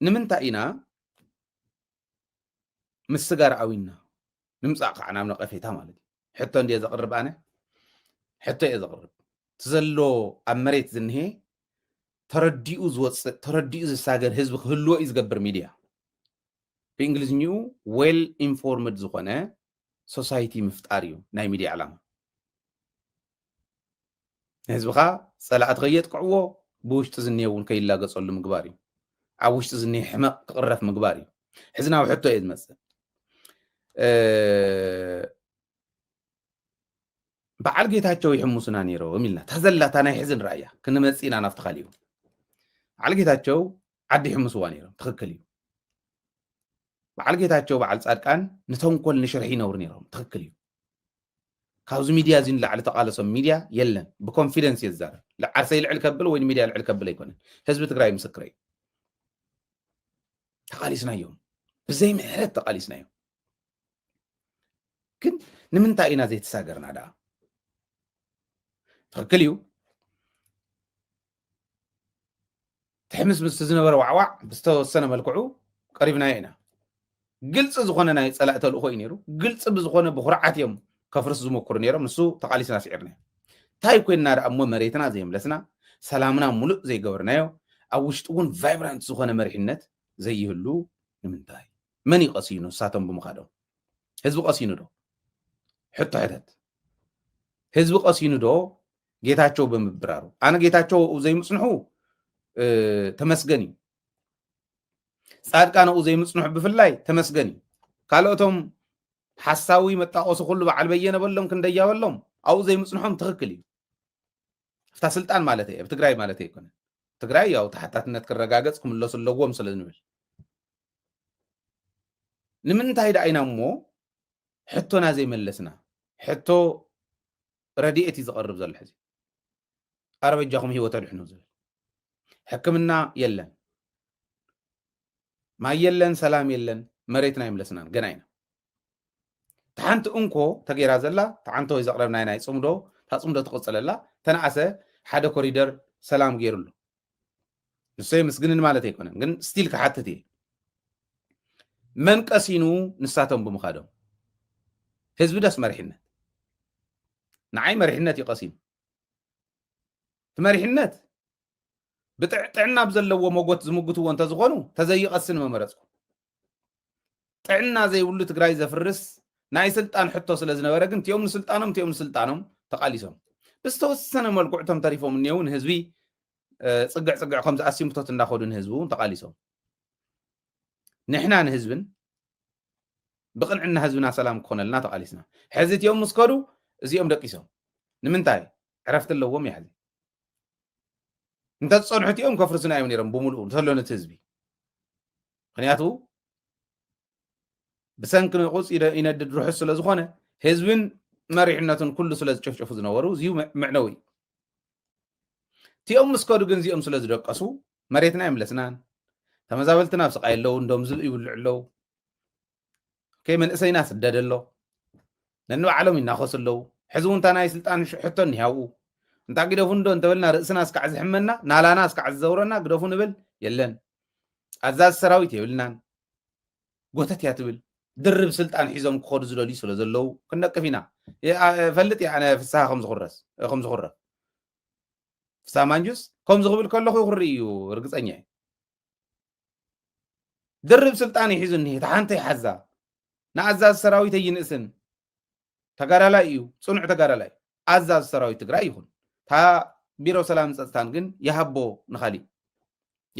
نمنتا إنا مسجار عوينا نمساق عنا من قفيتها مالتي حتى عندي إذا قرب أنا حتى إذا قرب تزلو أمريت زنهي ترديو زوج ترديو زساجر حزب هلو إزجبر ميديا بإنجليزي well informed زخنة society مفتاريو ناي ميديا علامة حزبها صلاة غيت قعوة بوش تزنيون كي لا قصول مقباري عوش تزني حمق قرف مقباري حزنا وحتى إذ مثلا بعال جيتاچو يحمسنا نيرو ميلنا تزلات انا يحزن رايا كنا مصينا نفتخاليو على جيتاچو عدي يحمسوا نيرو تخكليو بعال جيتاچو بعال صادقان نتونكل نشرحي نور نيرو تخكليو كاوز ميديا زين على تقالصم ميديا يلن بكونفيدنس يزار لا عرسي العل كبل وين ميديا العل كبل يكون حزب تግራይ مسكري تقاليسنا يوم بزي محرت تقاليسنا يوم كن نمنتا إنا زي تساقرنا دا تخكليو تحمس مستزنبر وعوع بستوسنا ملكعو قريبنا هنا قلص زخونه ناي صلاته الخو ينيرو قلص بزخونه بخرعات يوم كفرس زمكر نيرو نسو تقاليسنا سعرنا تاي كوينا امو مريتنا زي ملسنا سلامنا ملؤ زي غبرنايو اوشطون فايبرانت زخونه مرحنت زي يهلو نمنتاي مني قسينو ساتم بمخادو حزب قسينو دو حتى حدت حزب قسينو دو ጌታቸው በመብራሩ አነ ጌታቸው ዘይምጽንሑ ተመስገኒ ጻድቃን ዘይምጽንሑ ብፍላይ ተመስገኒ ካልኦቶም ሐሳዊ መጣቆሱ ሁሉ በዓል በየነ በሎም ክንደያበሎም አው ዘይምጽንሖም ትክክል እዩ ፍታ ስልጣን ማለት እዩ በትግራይ ማለት ይኮነ ትግራይ ያው ተሐታትነት ክረጋገጽ ክምለሱለዎም ስለዝንብል ንምንታይ ዳይናሞ ሕቶና ዘይመለስና ሕቶ ረዲኤት ይዝቀርብ ዘሎ ሕዚ አረበጃኩም ህይወት አድሕኑ ዝብል ሕክምና የለን ማይ የለን ሰላም የለን መሬትና ይምለስናን ገና ኢና ታንት እንኮ ተገይራ ዘላ ታንቶ ይዘቅረብና ናይ ጽምዶ ታጽምዶ ተቆጸለላ ተናዓሰ ሓደ ኮሪደር ሰላም ገይሩሉ ንሰይ ምስግንን ማለት አይኮነን ግን ስቲል ከሐተት መንቀሲኑ ንሳቶም ብምኻዶም ህዝብ ደስ መሪሕነት ንዓይ መሪሕነት ይቀሲም تمرحنت بتعنا بزلو موجود زمجته وانت زغنو تزي قسن ممرزكو تعنا زي ولو تجراي زفرس ناي سلطان حتى سلازنا ورقن تيوم سلطانهم تقاليسهم بس توسنا ملقعتهم تعرفوا من يوم هزبي صقع خمس اسيم توت ناخذون هزبون تقاليسهم نحنا هزبن بقن عنا هزبنا سلام كون لنا تقاليسنا حزت يوم مسكرو زيهم دقيسهم نمنتاي عرفت اللوم يا حزي انت تصنحت يوم كفرسنا يوم نيرم بملؤ تلون تزبي خنياتو بسنك نقص يندد روح سلازخونه حزبن مريحناتن كل سلاز چفچف زنورو زيو معنوي تيوم مسكودو ግን زيوم سلاز دقسو مريتنا يملسنان تمزابلتنا بسقايلو እንደም ዝል ይብልዕለው كي من اسينا سددلو لانه عالم يناخسلو حزبون تناي سلطان حتى نياو انت قدفون دو انت بلنا رأسنا اسكع زحمنا نالانا اسكع زورنا قدفون بل يلن عزاز سراويت يبلنان قوتت ياتبل درب سلطان حيزهم كخور زلولي سلو زلو كنا قفينا فلت يعني في الساعة خمس خرة في الساعة مانجوس خمس خبل كله يخريو رقص انيه درب سلطان يحيزن هي تحانتي حزا نعزاز سراويت ينقسن تقارا ايو صنع تقارا لاي عزاز سراويت تقرا يخون تا بيرو سلام ጸጥታን ግን ያሃቦ ንኻሊ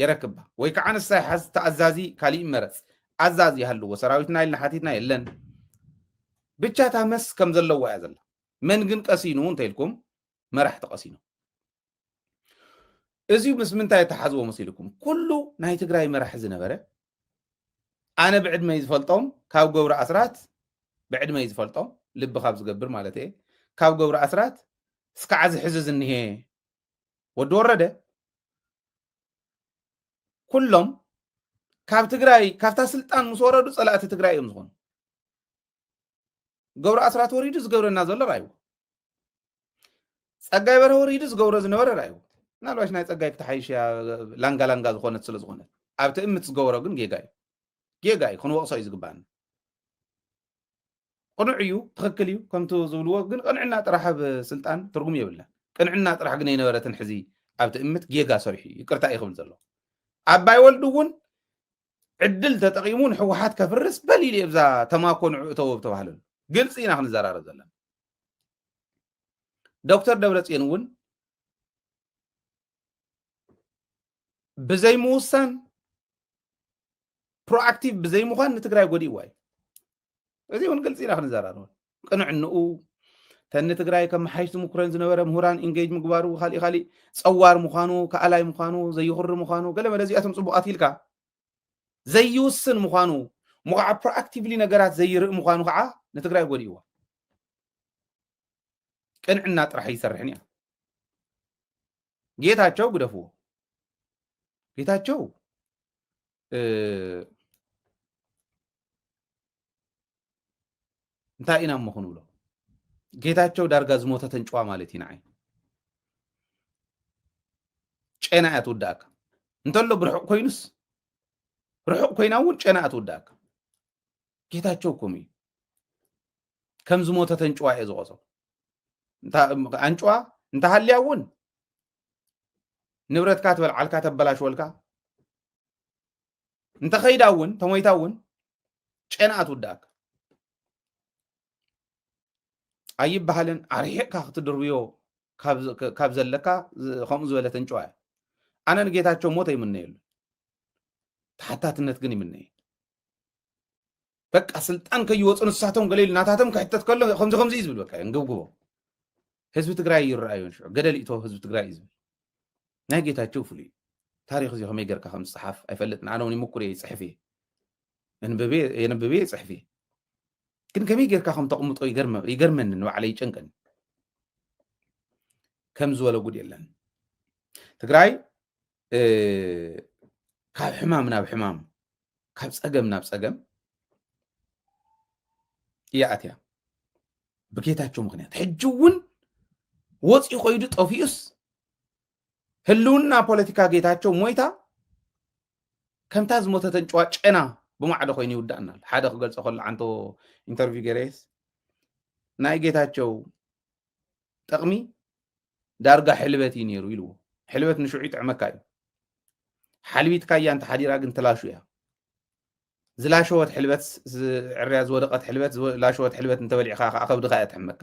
يركبها ويكعن الساحة تأزازي كالي مرس أزازي هلو وسراويتنا إلنا حاتيتنا يلن بيتشاتا مس كم زلو وعزل من جن قسينو انتيلكم ما راح تقسينو ازيو مس من تاي تحزو مسيلكم كله ناي تقراي ما راح زنبره انا بعد ما يزفلطهم كاو قورا أسرات بعد ما يزفلطهم لب خابز قبر مالتي كاو قورا أسرات سكعز حزز النهي ودورده كلهم كاب تقراي كافتا سلطان مسوردو صلاه تقراي يمزون غور اسرات وريدس غور نازل رايو صغاي بره وريدس غور زنور رايو نالواش ناي صغاي تحيش لانغا زخونت سلازخونت ኣብ ትእምት ዝገበሮ ግን ጌጋ እዩ ክንወቕሶ እዩ ዝግባአና ቅኑዕ እዩ ትኽክል እዩ ከምቲ ዝብልዎ ግን ቅንዕና ጥራሕ ኣብ ስልጣን ትርጉም የብለን ቅንዕና ጥራሕ ግን ኣይነበረትን ሕዚ ኣብ ትእምት ጌጋ ሰሪሑ እዩ ይቅርታ እዩ ክብል ዘሎ ኣባይ ወልዱ እውን ዕድል ተጠቂሙ ንሕወሓት ከፍርስ በሊሉ ብዛ ተማኮ ንዕኡ ተወ ተባህለሉ ግልፂ ኢና ክንዘራረብ ዘለና ዶክተር ደብረፅዮን እውን ብዘይ ምውሳን ፕሮአክቲቭ ብዘይ ምዃን ንትግራይ ጎዲእዋ እዩ እዚ እውን ግልፂ ኢና ክንዘራረብ ቅንዕንኡ ተኒ ትግራይ ከም ሓይሽ ምኩረን ዝነበረ ምሁራን ኢንጌጅ ምግባሩ ካሊእ ፀዋር ምዃኑ ከኣላይ ምዃኑ ዘይኽሪ ምዃኑ ገለ መለ እዚኣቶም ፅቡቃት ኢልካ ዘይውስን ምዃኑ ሙቃዓ ፕሮአክቲቭሊ ነገራት ዘይርኢ ምዃኑ ከዓ ንትግራይ ጎዲእዋ ቅንዕና ጥራሕ ይሰርሕን እያ ጌታቸው ግደፍዎ ጌታቸው እንታይ ኢና እሞ ክንብሎ ጌታቸው ዳርጋ ዝሞተ ተንጭዋ ማለት ኢና ዓይ ጨና እያ ትውዳእካ እንተሎ ብርሑቕ ኮይኑስ ርሑቕ ኮይና እውን ጨና እያ ትውዳእካ ጌታቸው ከምኡ እዩ ከም ዝሞተ ተንጭዋ እየ ዝቆፆ አንጭዋ እንተሃልያ እውን ንብረትካ ትበልዓልካ ተበላሽወልካ እንተኸይዳ እውን ተሞይታ እውን ጨና እያ ትውዳእካ ኣይበሃልን ኣርሒቕካ ክትድርብዮ ካብ ዘለካ ከምኡ ዝበለ ተንጭዋ እያ ኣነ ንጌታቸው ሞት ኣይምነየሉ ተሓታትነት ግን ይምነየ በቃ ስልጣን ከይወፁ ንሳቶም ገሌሉ ናታቶም ክሕተት ከሎ ከምዚ እዩ ዝብል በቃ እንግብግቦ ህዝቢ ትግራይ ይረአዩ ገደል ኢቶ ህዝቢ ትግራይ እዩ ዝብል ናይ ጌታቸው ፍሉይ ታሪክ እዚ ከመይ ጌርካ ከም ዝፅሓፍ ኣይፈልጥን ኣነ እውን ይምኩር እየ ይፅሕፍ እየ የንብብ እየ ይፅሕፍ እየ ግን ከመይ ጌርካ ከም ተቕምጦ ይገርመኒ ንባዕለይ ይጨንቀኒ ከም ዝበለ ጉድ የለን ትግራይ ካብ ሕማም ናብ ሕማም ካብ ፀገም ናብ ፀገም እያ ኣትያ ብጌታቸው ምክንያት ሕጂ እውን ወፂኡ ኮይዱ ጠፊኡስ ህልውና ፖለቲካ ጌታቸው ሞይታ ከምታ ዝሞተ ተንጭዋ ጨና ብማዕደ ኮይኑ ይውዳእናል ሓደ ክገልፆ ከሎ ዓንቶ ኢንተርቪው ገይረስ ናይ ጌታቸው ጠቕሚ ዳርጋ ሕልበት እዩ ነይሩ ኢልዎ ሕልበት ንሽዑ ይጥዕመካ እዩ ሓልቢትካ እያ እንተሓዲራ ግን ትላሹ እያ ዝላሸወት ሕልበት ዕርያ ዝወደቐት ሕልበት ዝላሸወት ሕልበት እንተበሊዕካ ከዓ ከብድካ እያ ትሕመካ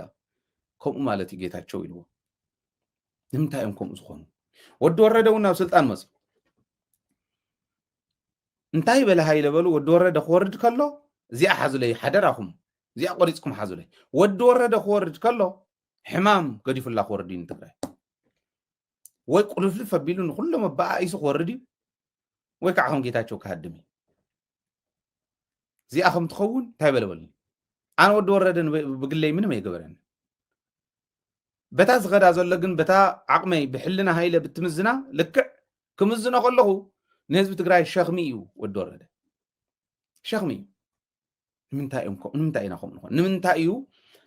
ከምኡ ማለት እዩ ጌታቸው ኢልዎ ንምንታይ እዮም ከምኡ ዝኾኑ ወዲ ወረደ እውን ናብ ስልጣን መፅኡ እንታይ በለ ሃይለ በሉ ወዲ ወረደ ክወርድ ከሎ እዚኣ ሓዙለይ ሓደራኹም እዚኣ ቆሪፅኩም ሓዙለይ ወዲ ወረደ ክወርድ ከሎ ሕማም ገዲፉላ ክወርድ እዩ ንትግራይ ወይ ቁልፍልፍ ኣቢሉ ንኩሎም ኣበኣኢሱ ክወርድ እዩ ወይ ከዓ ከም ጌታቸው ክሃድም እዩ እዚኣ ከም ትኸውን እንታይ በለ በሉኒ ኣነ ወዲ ወረደ ብግለይ ምንም ኣይገበረኒ በታ ዝኸዳ ዘሎ ግን በታ ዓቕመይ ብሕልና ሃይለ ብትምዝና ልክዕ ክምዝኖ ከለኹ ንህዝቢ ትግራይ ሸኽሚ እዩ ወዲ ወረደ ሸኽሚ እዩ ንምንታይ ኢና ከምኡ ንኾን ንምንታይ እዩ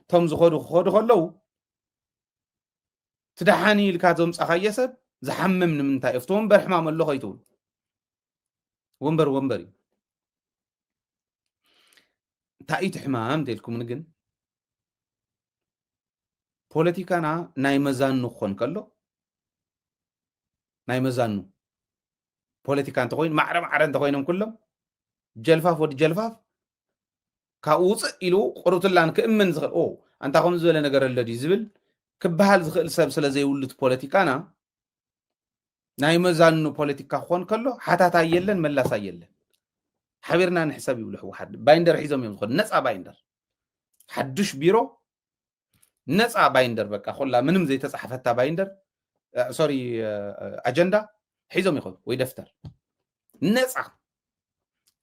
እቶም ዝኸዱ ክኸዱ ከለዉ ትደሓኒ ኢልካ ዘምፃኻየ ሰብ ዝሓምም ንምንታይ እዩ ኣብቲ ወንበር ሕማም ኣሎ ከይትብሉ ወንበር እዩ እንታይ እዩ ሕማም እንተኢልኩምኒ ግን ፖለቲካና ናይ መዛኑ ክኾን ከሎ ናይ መዛኑ ፖለቲካ እንተኮይኑ ማዕረ እንተኮይኖም ኩሎም ጀልፋፍ ወዲ ጀልፋፍ ካብኡ ውፅእ ኢሉ ቁርብትላን ክእምን ዝኽእል አንታ ከምዚ ዝበለ ነገር ኣሎ ድዩ ዝብል ክበሃል ዝኽእል ሰብ ስለ ዘይውሉት ፖለቲካና ናይ መዛኑ ፖለቲካ ክኾን ከሎ ሓታታ የለን መላሳ የለን ሓቢርና ንሕሰብ ይብሉ ሕወሓት ባይንደር ሒዞም እዮም ዝኮኑ ነፃ ባይንደር ሓዱሽ ቢሮ ነፃ ባይንደር በቃ ኩላ ምንም ዘይተፃሕፈታ ባይንደር ሶሪ ኣጀንዳ ሒዞም ይኸዱ ወይ ደፍተር ነፃ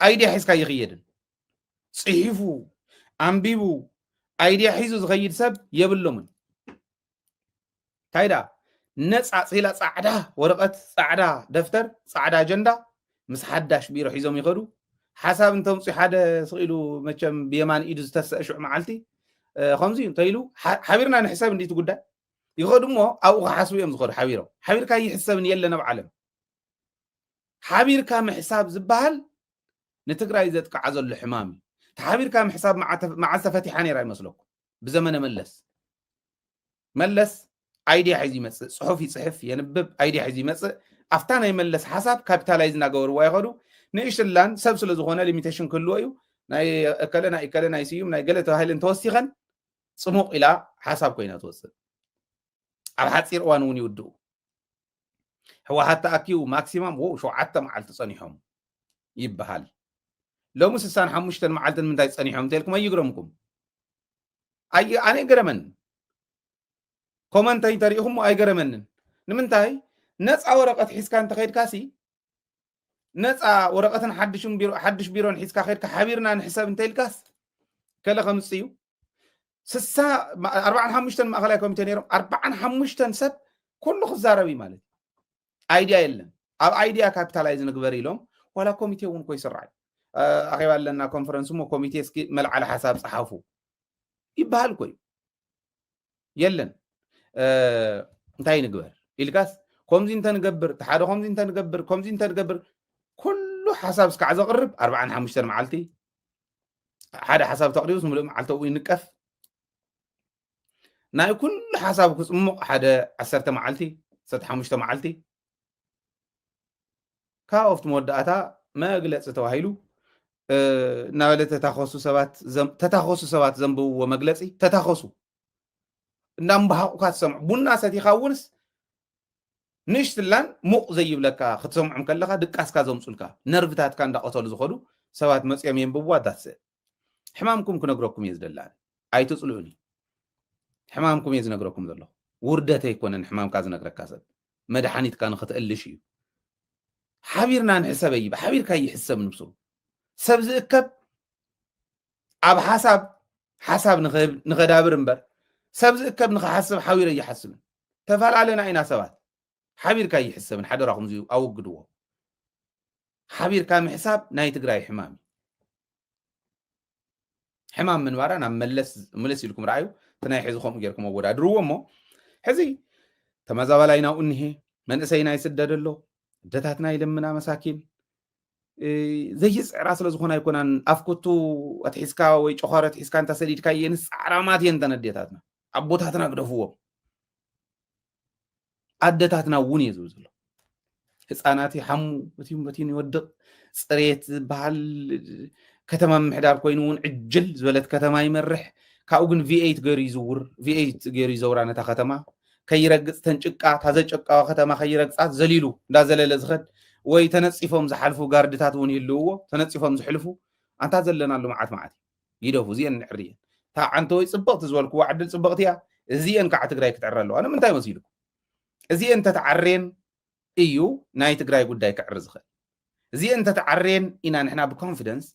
ኣይድያ ሒዝካ ይኽየድን ፅሒፉ ኣንቢቡ ኣይድያ ሒዙ ዝኸይድ ሰብ የብሎምን ታይዳ ነፃ ፅላ ፃዕዳ ወረቐት ፃዕዳ ደፍተር ፃዕዳ ኣጀንዳ ምስ ሓዳሽ ቢሮ ሒዞም ይኸዱ ሓሳብ እንተምፅኡ ሓደ ስኢሉ መቸም ብየማን ኢዱ ዝተሰእሽዑ መዓልቲ ከምዚ እንተኢሉ ሓቢርና ንሕሰብ እንዲቱ ጉዳይ ይኸዱ እሞ ኣብኡ ክሓስቡ እዮም ዝኸዱ ሓቢሮም ሓቢርካ ይሕሰብን የለን ኣብ ዓለም حبيركا محساب زبال نتقرأ إذا تقعزل الحمامي حبيركا محساب مع فتحاني رأي مسلوك بزمن ملس ايدي حيزي مسء صحفي صحف ينبب ايدي حيزي مسء افتانا يملس حساب كابيتالايز ناغور وايغدو نيشلان سبسل زغونا ليميتيشن كله ايو ناي اكلنا يسيوم ناي قالت هايلن توسيخن صموق الى حساب كوينا توسد على حصير وانون يودو هو حتى اكيو ماكسيمم هو شو عتا معلت صنيحهم يبهال لو مسسان حمشتن معلتن من تاي صنيحهم تلكم اي يغرمكم اي انا يغرمن كومنتاي تاريخهم اي غرمنن نمنتاي نصا ورقه حسكا انت خيد كاسي نصا ورقه حدش بيرون حسكا خيد كحبيرنا نحسب انت الكاس كلا خمسيو سسا 45 ماخلاي كوميتي نيرو 45 سب كله خزاربي مالت ايديا يلن اب ايديا كابيتالايز نغبر يلوم ولا كوميتي ون كو يسرع اخي بالنا كونفرنس مو كوميتي اسكي مل على حساب صحافو يبال كوي يلن انتاي نغبر إلكاس كومزين تنغبر تحادو كومزين تنغبر كومزين تنغبر كله حساب اسك عز قرب 45 معلتي حدا حساب تقريبا ملو معلتو ينقف ناي كل حساب كصمق حدا 10 معلتي 15 معلتي كاوفت موداتا ما غلص توهيلو ناولت تتاخصو سبات زنبو ومغلصي تتاخصو نامبحقو كاتسمع بونا ساتي خاونس نشتلان مق زي بلكا ختسمعم كلخا دقاسكا زمصلكا نرفتات كان دقتل زخدو سبات مصيام ينبوا داس حمامكم كنغركم يزدلان ايتصلوني حمامكم يزنغركم زلو وردته يكونن حمام كاز نغركاسد مدحانيت كان ختقلش يو حبيرنا نحسبي بحبير كاي يحسب نفسه سبز اكب اب حساب نغدابر امبر سبز اكب نحسب حوير يحسب تفعل علينا اينا سبات حبير كاي يحسب حدا راكم زيو اوغدو حبير كام حساب ناي تግራይ حمام من ورانا ملس لكم رايو تناي حزكم غيركم ودادرو مو حزي تمازابلاينا انهي من اسينا يسددلو دتاتنا يلمنا مساكين زي راس لزخونا يكونان افكتو اتحسكا وي چخوره تحسكا انت سديدكا ينس عرامات ينتنديتاتنا ابوتاتنا غدفو ادتاتنا ون يزوزلو ህፃናት ይሐሙ በቲም ይወድቅ ጽሬት ባህል ከተማ ምሕዳር ኮይኑን ዕጅል ዝበለት ከተማ ይመርሕ ካኡ ግን V8 ገሪ ይዝውር V8 ገሪ ይዘውራነታ ከተማ ከይረግጽ ተንጭቃ ታዘጨቃ ከተማ ከይረግጻት ዘሊሉ እንዳዘለለ ዝኸድ ወይ ተነጽፎም ዝሐልፉ ጋርድታት ውን ይልውዎ ተነጽፎም ዝሕልፉ አንታ ዘለናሉ ማዓት ይደፉ ዚን ንሕርየ ታ አንተ ወይ ጽብቕት ዝበልኩ ዓድል ጽብቕትያ እዚን ከዓ ትግራይ ክትዕረሎ አነ ምንታይ መስይልኩ እዚን ተተዓሬን እዩ ናይ ትግራይ ጉዳይ ክዕርዝ ኸ እዚን ተተዓሬን ኢና ንሕና ብኮንፊደንስ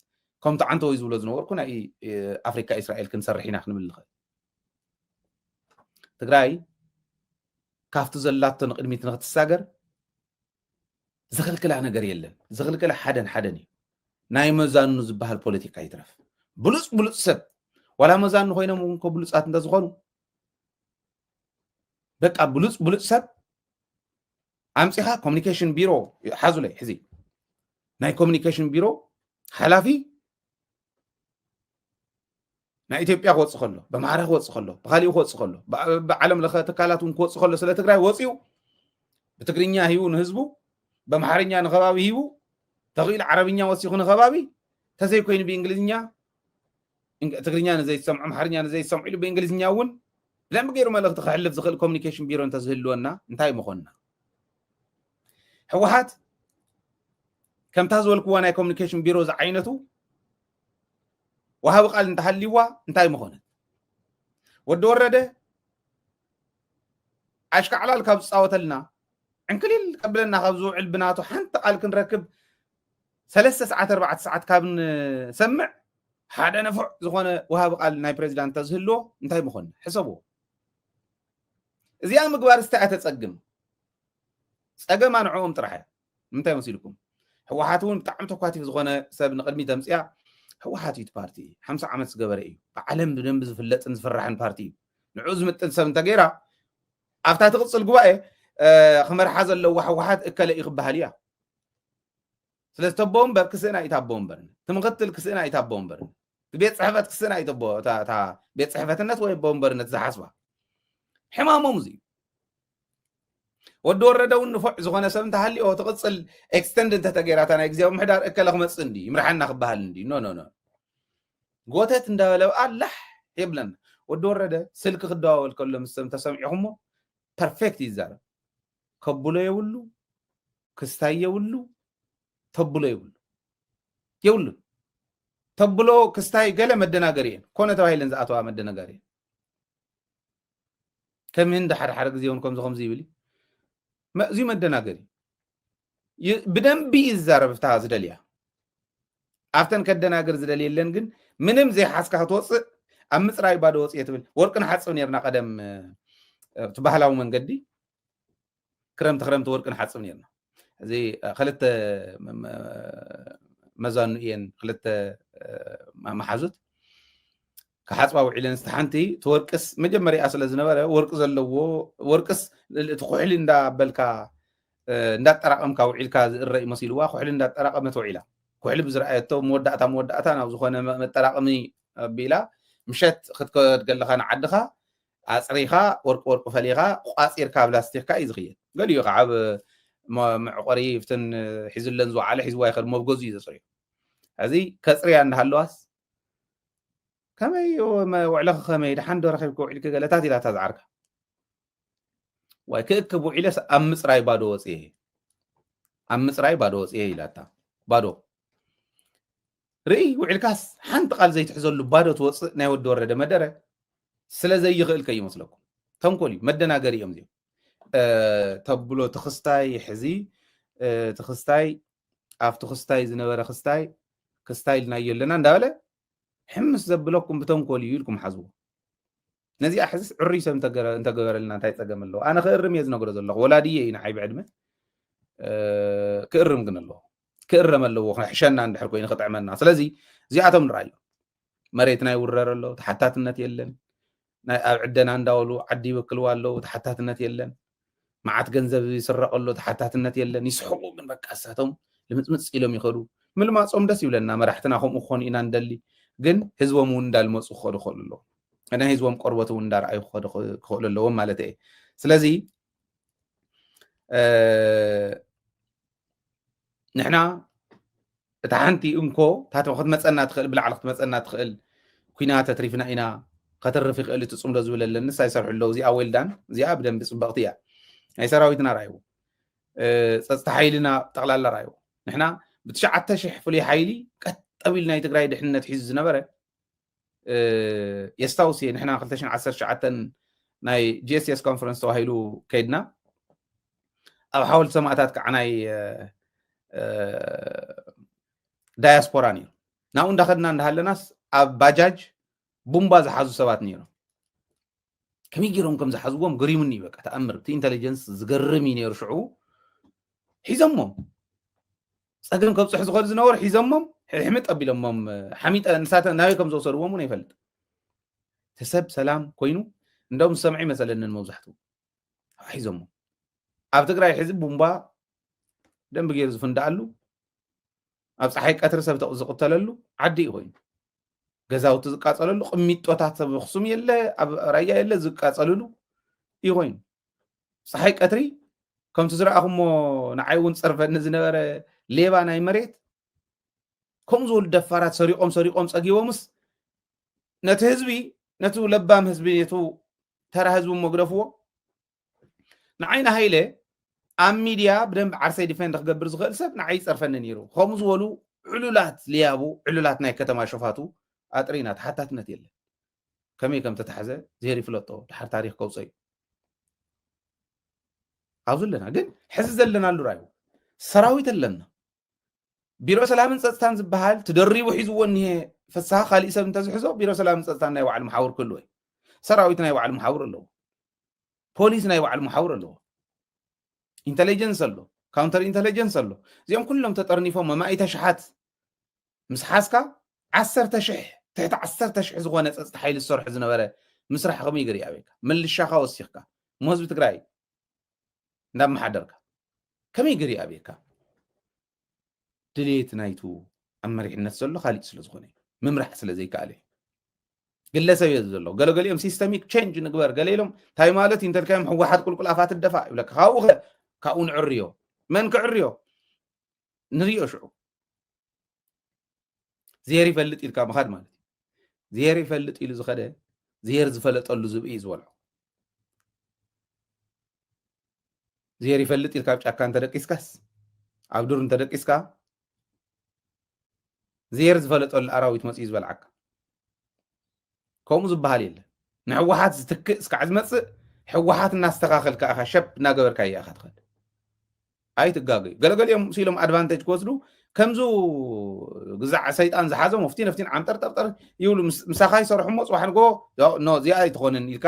ከምቲ አንተ ወይ ዝብሎ ዝነበርኩ ናይ አፍሪካ እስራኤል ክንሰርሕ ኢና ክንብል ኸ ትግራይ ካፍቱ ዘላቶ ንቅድሚት ንክትሳገር ዝኽልክላ ነገር የለን ዝኽልክላ ሓደን እዩ ናይ መዛኑ ዝበሃል ፖለቲካ ይትረፍ ብሉፅ ሰብ ወላ መዛኑ ኮይኖም እኮ ብሉፃት እንተ ዝኾኑ በቃ ብሉፅ ሰብ አምፂኻ ኮሙኒኬሽን ቢሮ ሓዙለይ ሕዚ ናይ ኮሙኒኬሽን ቢሮ ሓላፊ ናይ ኢትዮጵያ ክወፅእ ከሎ ብማዕረ ክወፅእ ከሎ ብካሊእ ክወፅእ ከሎ ብዓለም ለኸ ትካላት እውን ክወፅእ ከሎ ስለ ትግራይ ወፂኡ ብትግርኛ ሂቡ ንህዝቡ በማሕረኛ ንኸባቢ ሂቡ ተኺኢሉ ዓረብኛ ወሲኹ ንኸባቢ ተዘይኮይኑ ብእንግሊዝኛ ትግርኛ ንዘይሰምዑ ማሕረኛ ንዘይሰምዑ ኢሉ ብእንግሊዝኛ እውን ብደንቢ ገይሩ መልእኽቲ ክሕልፍ ዝኽእል ኮሙኒኬሽን ቢሮ እንተዝህልወና እንታይ ምኾንና ሕወሓት ከምታ ዝበልክዋ ናይ ኮሙኒኬሽን ቢሮ ዝዓይነቱ ወሃቢ ቃል እንተሃልይዋ እንታይ ምኾነት ወዲ ወረደ ኣሽከዕላል ካብ ዝፃወተልና ዕንክሊል ቀብለና ካብ ዝውዕል ብናቱ ሓንቲ ቃል ክንረክብ 3 ሰዓት 4 ሰዓት ካብ ንሰምዕ ሓደ ነፍዕ ዝኾነ ወሃቢ ቃል ናይ ፕሬዚዳንት ተዝህልዎ እንታይ ምኾነ ሕሰብዎ እዚኣ ምግባር ስታይ ተጸግም ጸገም አንዑም ጥራሕ ምንታይ መስልኩም ሕወሓት እውን ብጣዕሚ ተኳቲፍ ዝኾነ ሰብ ንቅድሚ ተምፅያ ሕወሓት እዩ ፓርቲ 50 ዓመት ዝገበረ እዩ ብዓለም ብደንብ ዝፍለጥን ዝፍራሕን ፓርቲ እዩ ንዑ ዝምጥን ሰብ እንተገይራ ኣብታ ትቕፅል ጉባኤ ክመርሓ ዘለዋ ሕወሓት እከለ እዩ ክበሃል እያ سلس تبومبر كسنا يتابومبر تمقتل كسنا يتابومبر بيت صحفت كسنا يتبو تا بيت صحفتنت وي بومبر نت زحسبا حمامهم زي ودور ردون نفع زغنا سبن تحلي او تقصل اكستند انت تغيرات انا اكزيو محدار اكلخ مصندي مرحنا خبال اندي نو نو نو غوتت اندالو الله يبلن ودور رده سلك خداول كلهم سم تسمعهم بيرفكت يزار كبلو يولو كستاي يولو تبلو يولو تبلو كستاي قال مدناغرين كونه توايلن زاتوا مدناغرين كم هند حرق زيونكم زخم زيبلي ما زي مدناغري بدن بي الزرب بتاع زدليا افتن كدناغر زدليلن ግን ምንም ዘይ ሓስካ ክትወፅእ ኣብ ምፅራይ ባዶ ወፅየ ትብል ወርቅን ሓፅብ ነርና ቀደም ባህላዊ መንገዲ ክረምቲ ወርቅን ሓፅብ ነርና እዚ ክልተ መዛኑ እየን ክልተ ማሓዙት كحاسبا وعلن استحنتي تورقس مجمري اصل زنبره ورق زلو ورقس تخحل اندا بلكا اندا طراقمكا وعيلكا الرئي مسيلوا خحل اندا طراقمت وعيلا خحل بزرعيتو مودعتا ناو زخونه مطراقمي بيلا مشت خدكدغلخا نعدخا اصريخا ورق فليخا قاصيركا بلاستيكا يزخيه قال يو عب معقري فتن حزلن زو على حزوا يخد مبغوز يزصري هذه كصريا اندهلواس كمي وعلى خمي دحان دور خيبكو عليك غلطات لا تزعرك وككبو على امص راي بادو وصيه امص راي بادو وصيه يلاتا بادو ري وعلكاس حنت قال زي تحزلو بادو توص ناي ود ورده مدره سلا زي يخل كي يمسلكم تنكولي مدناغري يم زي تبلو تخستاي حزي تخستاي اف تخستاي زنبره خستاي كستايل نايلنا انداله حمس زبلكم بتنكول يلكم حزو نزي احس عريسه انت غبرلنا انت يصقملو انا خيرم يزنغرو زلو ولاديه ينا حيب عدمه كيرم كنلو كيرملو حشنا عند حركو ينخطعمنا سلازي زياتهم رايو مريتنا يوررلو تحتاتنت يلن عدنا انداولو عدي بكلوالو تحتاتنت يلن معات ገንዘብ ይስረቀሎ ተሓታትነት የለን ይስحقو ግን በቃ አሳቶም ለምጽምጽ ኢሎም ይኸዱ ምን ማጾም ደስ ይብለና መራሕትና ኸም ኾን ኢና እንደሊ ግን ህዝቦም እንዳልመጹ ኸዱ ኸሉሎ እና ህዝቦም ቆርበቱ እንዳርአዩ ኸዱ ኸሉሎ ማለት እዩ ስለዚ ንሕና እታ ሓንቲ እንኮ ታተው ክትመጸና ትኽእል ብላዕሊ ክትመጸና ትኽእል ኩናት ተትሪፍና ኢና ከተርፍ ይኽእል ትጽምዶ ዝብለለን ንሳ ይሰርሑሎ እዚኣ ዌልዳን እዚኣ ብደንብ ጽብቕቲ እያ ናይ ሰራዊትና ራይዎ ጸጥታ ሓይልና ጠቕላላ ራይዎ ንሕና ብ9,000 ፍሉይ ሓይሊ ቀጠቢል ናይ ትግራይ ድሕንነት ሒዙ ዝነበረ የስታውስ እየ ንሕና 2019 ናይ GSS ኮንፈረንስ ተባሂሉ ከይድና ኣብ ሓወልቲ ሰማዕታት ከዓ ናይ ዳያስፖራ ነይሩ ናብኡ እንዳኸድና እንዳሃለናስ ኣብ ባጃጅ ቡምባ ዝሓዙ ሰባት ነይሮም كمي جيرهم كم زحزوهم قريمني بقى تأمر تي انتليجنس زقرمي نير شعو حيزمهم ساكن كم صح زغال زنور حيزمهم حمت أبي لمم حميت نساتا ناوي كم زو صاروهم ونيفلت تسب سلام كوينو ندوم سمعي مثلا الموزحتو حيزمهم أبتقرأ حزب بومبا دم بجير زفندالو أبصح هيك أترسب تأزق تللو عدي وين ገዛውቲ ዝቃጸለሉ ቅሚጦታት ብኽሱም የለ ኣብ ራያ የለ ዝቃጸለሉ ይኾይኑ ፀሓይ ቀትሪ ከምቲ ዝረኣኹሞ ንዓይ እውን ፀርፈኒ ዝነበረ ሌባ ናይ መሬት ከምኡ ዝበሉ ደፋራት ሰሪቆም ፀጊቦምስ ነቲ ህዝቢ ነቱ ለባም ህዝቢ ነቱ ተራ ህዝቢ መግደፍዎ ንዓይና ሃይለ ኣብ ሚድያ ብደንብ ዓርሰይ ዲፌንድ ክገብር ዝኽእል ሰብ ንዓይ ይፀርፈኒ ነይሩ ከምኡ ዝበሉ ዕሉላት ልያቡ ዕሉላት ናይ ከተማ ሸፋቱ أترينا تحتاتنا يلا كمي كم تتحزه زهري فلطو دحر تاريخ كوصي عاوزن لنا ግን حزز لنا له رايو سراويت لنا بيرو سلامن ጸጥታን ዝበሃል ትደሪቡ ሒዝዎ እንሄ ፍሳኻ ካልእ ሰብ እንተዝሕዞ ቢሮ ሰላምን ጸጥታን ናይ ባዕሉ መሓውር ክህልዎ ሰራዊት ናይ ባዕሉ መሓውር ኣለዎ ፖሊስ ናይ ባዕሉ መሓውር ኣለዎ ኢንተሊጀንስ ኣሎ ካውንተር ኢንተሊጀንስ ኣሎ እዚኦም ኩሎም ተጠርኒፎም መማኢተ ሽሓት ምስ ሓስካ 10,000 تحت 10,000 زغونه ጸጥታ ሓይሊ ዝሰርሑ ዝነበረ ምስራሕ ከመይ ገሪ ኣበይካ ምልሻኻ ወሲኽካ መህዝቢ ትግራይ እንዳብ መሓደርካ ከመይ ገሪ ኣበይካ ድሌት ናይቱ ኣመሪሕነት ዘሎ ካሊእ ስለ ዝኾነ ምምራሕ ስለ ዘይከኣለ ግለሰብ እየ ዘሎ ገለገሊኦም ሲስተሚክ ቼንጅ ንግበር ገለ ኢሎም እንታይ ማለት እንተልካዮም ሕወሓት ቁልቁል ኣፋት ትደፋ ይብለካ ካብኡ ንዕርዮ መን ክዕርዮ ንሪኦ ሽዑ ዜር ይፈልጥ ኢልካ ምኻድ ማለት እዩ ዜር ይፈልጥ ኢሉ ዝኸደ ዜር ዝፈለጠሉ ዝብኢ ዝበልዖ ዜር ይፈልጥ ኢልካ ኣብ ጫካ እንተደቂስካስ ኣብ ዱር እንተደቂስካ ዜር ዝፈለጠሉ ኣራዊት መፅኡ ዝበልዓካ ከምኡ ዝበሃል የለን ንሕወሓት ዝትክእ እስካዕ ዝመፅእ ሕወሓት እናስተኻኸልካ ኢኻ ሸብ እናገበርካ እያ ኢኻ ትኸድ ኣይትጋገዩ ገለገሊኦም ሲሎም ኣድቫንቴጅ ክወስዱ ከምዙ ግዛዕ ሰይጣን ዝሓዞም ወፍቲ ነፍቲን ዓንጠርጠርጠር ይብሉ ምሳኻ ይሰርሑ ሞ ፅባሕ ንጎ ኖ እዚኣ ኣይትኾንን ኢልካ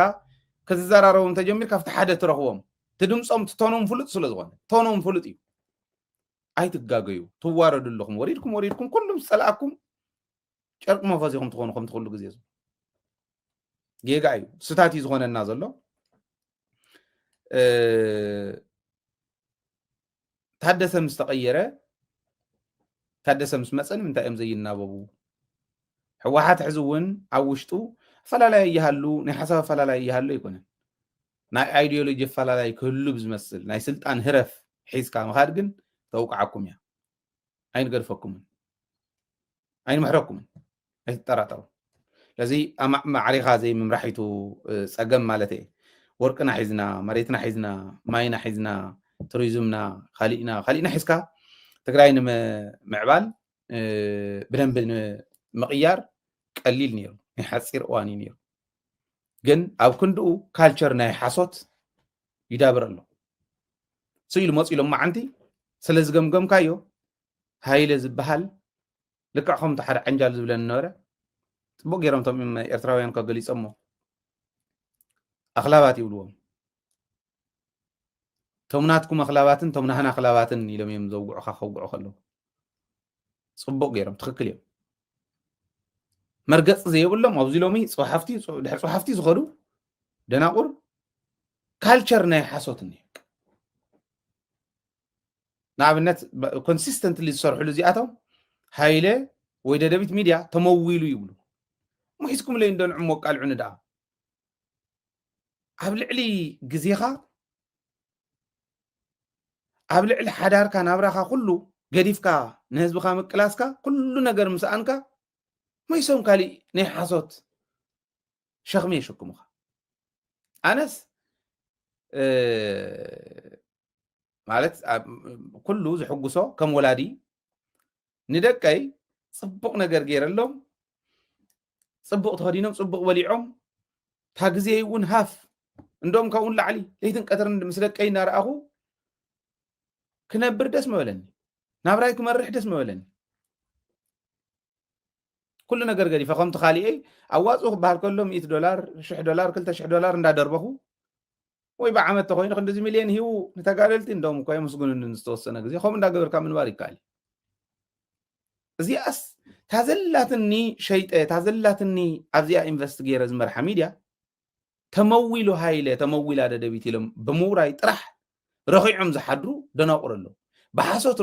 ክትዘራረቦም ተጀሚርካ ኣብቲ ሓደ ትረኽቦም ትድምፆም ትቶኖም ፍሉጥ ስለ ዝኾነ ቶኖም ፍሉጥ እዩ ኣይትጋገዩ ትዋረዱ ኣለኹም ወሪድኩም ኩሉም ዝፀላኣኩም ጨርቂ መፈዚኹም ትኾኑ ከም ትኽእሉ ግዜ ጌጋ እዩ ስታት እዩ ዝኾነና ዘሎ ታደሰ ምስ ተቐየረ ታደሰ ምስ መፀን ምንታይ እዮም ዘይናበቡ ሕወሓት ሕዚ እውን ኣብ ውሽጡ ኣፈላላይ እያሃሉ ናይ ሓሳብ ኣፈላላይ እያሃሉ ኣይኮነን ናይ ኣይዲዮሎጂ ኣፈላላይ ክህሉ ብዝመስል ናይ ስልጣን ህረፍ ሒዝካ ምኻድ ግን ተውቃዓኩም እያ ኣይንገድፈኩምን ኣይንምሕረኩምን ኣይትጠራጠሩ ስለዚ ማዕሪኻ ዘይ ምምራሒቱ ፀገም ማለት እየ ወርቅና ሒዝና መሬትና ሒዝና ማይና ሒዝና ቱሪዝምና ካሊእና ሒዝካ ትግራይ ንምዕባል ብደንብ ንምቕያር ቀሊል ነይሩ ናይ ሓፂር እዋን እዩ ነይሩ ግን ኣብ ክንድኡ ካልቸር ናይ ሓሶት ይዳብር ኣሎ ስኢሉ መፂ ኢሎም መዓንቲ ስለ ዝገምገምካዮ ሃይለ ዝበሃል ልክዕ ከምቲ ሓደ ዓንጃል ዝብለኒ ነበረ ፅቡቅ ገይሮም ቶም ኤርትራውያን ከገሊፆሞ ኣኽላባት ይብልዎም ቶም ናትኩም ኣኽላባትን ቶም ናህና ኣኽላባትን ኢሎም እዮም ዘውግዑካ ከውግዑ ከለዉ ፅቡቅ ገይሮም ትክክል እዮም መርገፅ ዘይብሎም ኣብዚ ሎሚ ፅሓፍቲ ዝኸዱ ደናቁር ካልቸር ናይ ሓሶት እኒአ ንኣብነት ኮንሲስተንትሊ ዝሰርሕሉ እዚኣቶም ሃይለ ወይ ደደቢት ሚድያ ተመዊሉ ይብሉ ሙሒዝኩም ለይ እንደንዑ ሞቃልዑ ንድኣ ኣብ ልዕሊ ግዜኻ ኣብ ልዕሊ ሓዳርካ ናብራኻ ኩሉ ገዲፍካ ንህዝብካ ምቅላስካ ኩሉ ነገር ምስኣንካ መይሶም ካሊእ ናይ ሓሶት ሸኽሚ የሸክሙኻ ኣነስ ማለት ኩሉ ዝሕጉሶ ከም ወላዲ ንደቀይ ፅቡቅ ነገር ገይረሎም ፅቡቅ ተኸዲኖም ፅቡቅ በሊዖም እታ ግዜ እውን ሃፍ እንደም ካብኡን ላዕሊ ለይትን ቀትርን ምስ ደቀይ እናረኣኹ ክነብር ደስ መበለኒ ናብራይ ክመርሕ ደስ መበለኒ ኩሉ ነገር ገዲፈ ከምቲ ካሊአይ ኣዋፅኡ ክበሃል ከሎ $100 $200 እንዳደርበኹ ወይ ብዓመት ተኮይኑ ክንደዚ ሚልዮን ሂቡ ንተጋደልቲ እንደም እኳ የመስግኑን ዝተወሰነ ግዜ ከምኡ እንዳገበርካ ምንባር ይከኣል እዚኣስ ታዘላትኒ ሸይጠ ታዘላትኒ ኣብዚኣ ኢንቨስት ገይረ ዝመርሓ ሚድያ ተመዊሉ ሃይለ ተመዊላ ደደቢት ኢሎም ብምውራይ ጥራሕ ረኺዖም ዝሓድሩ ደናቁር ኣለዉ ብሓሶት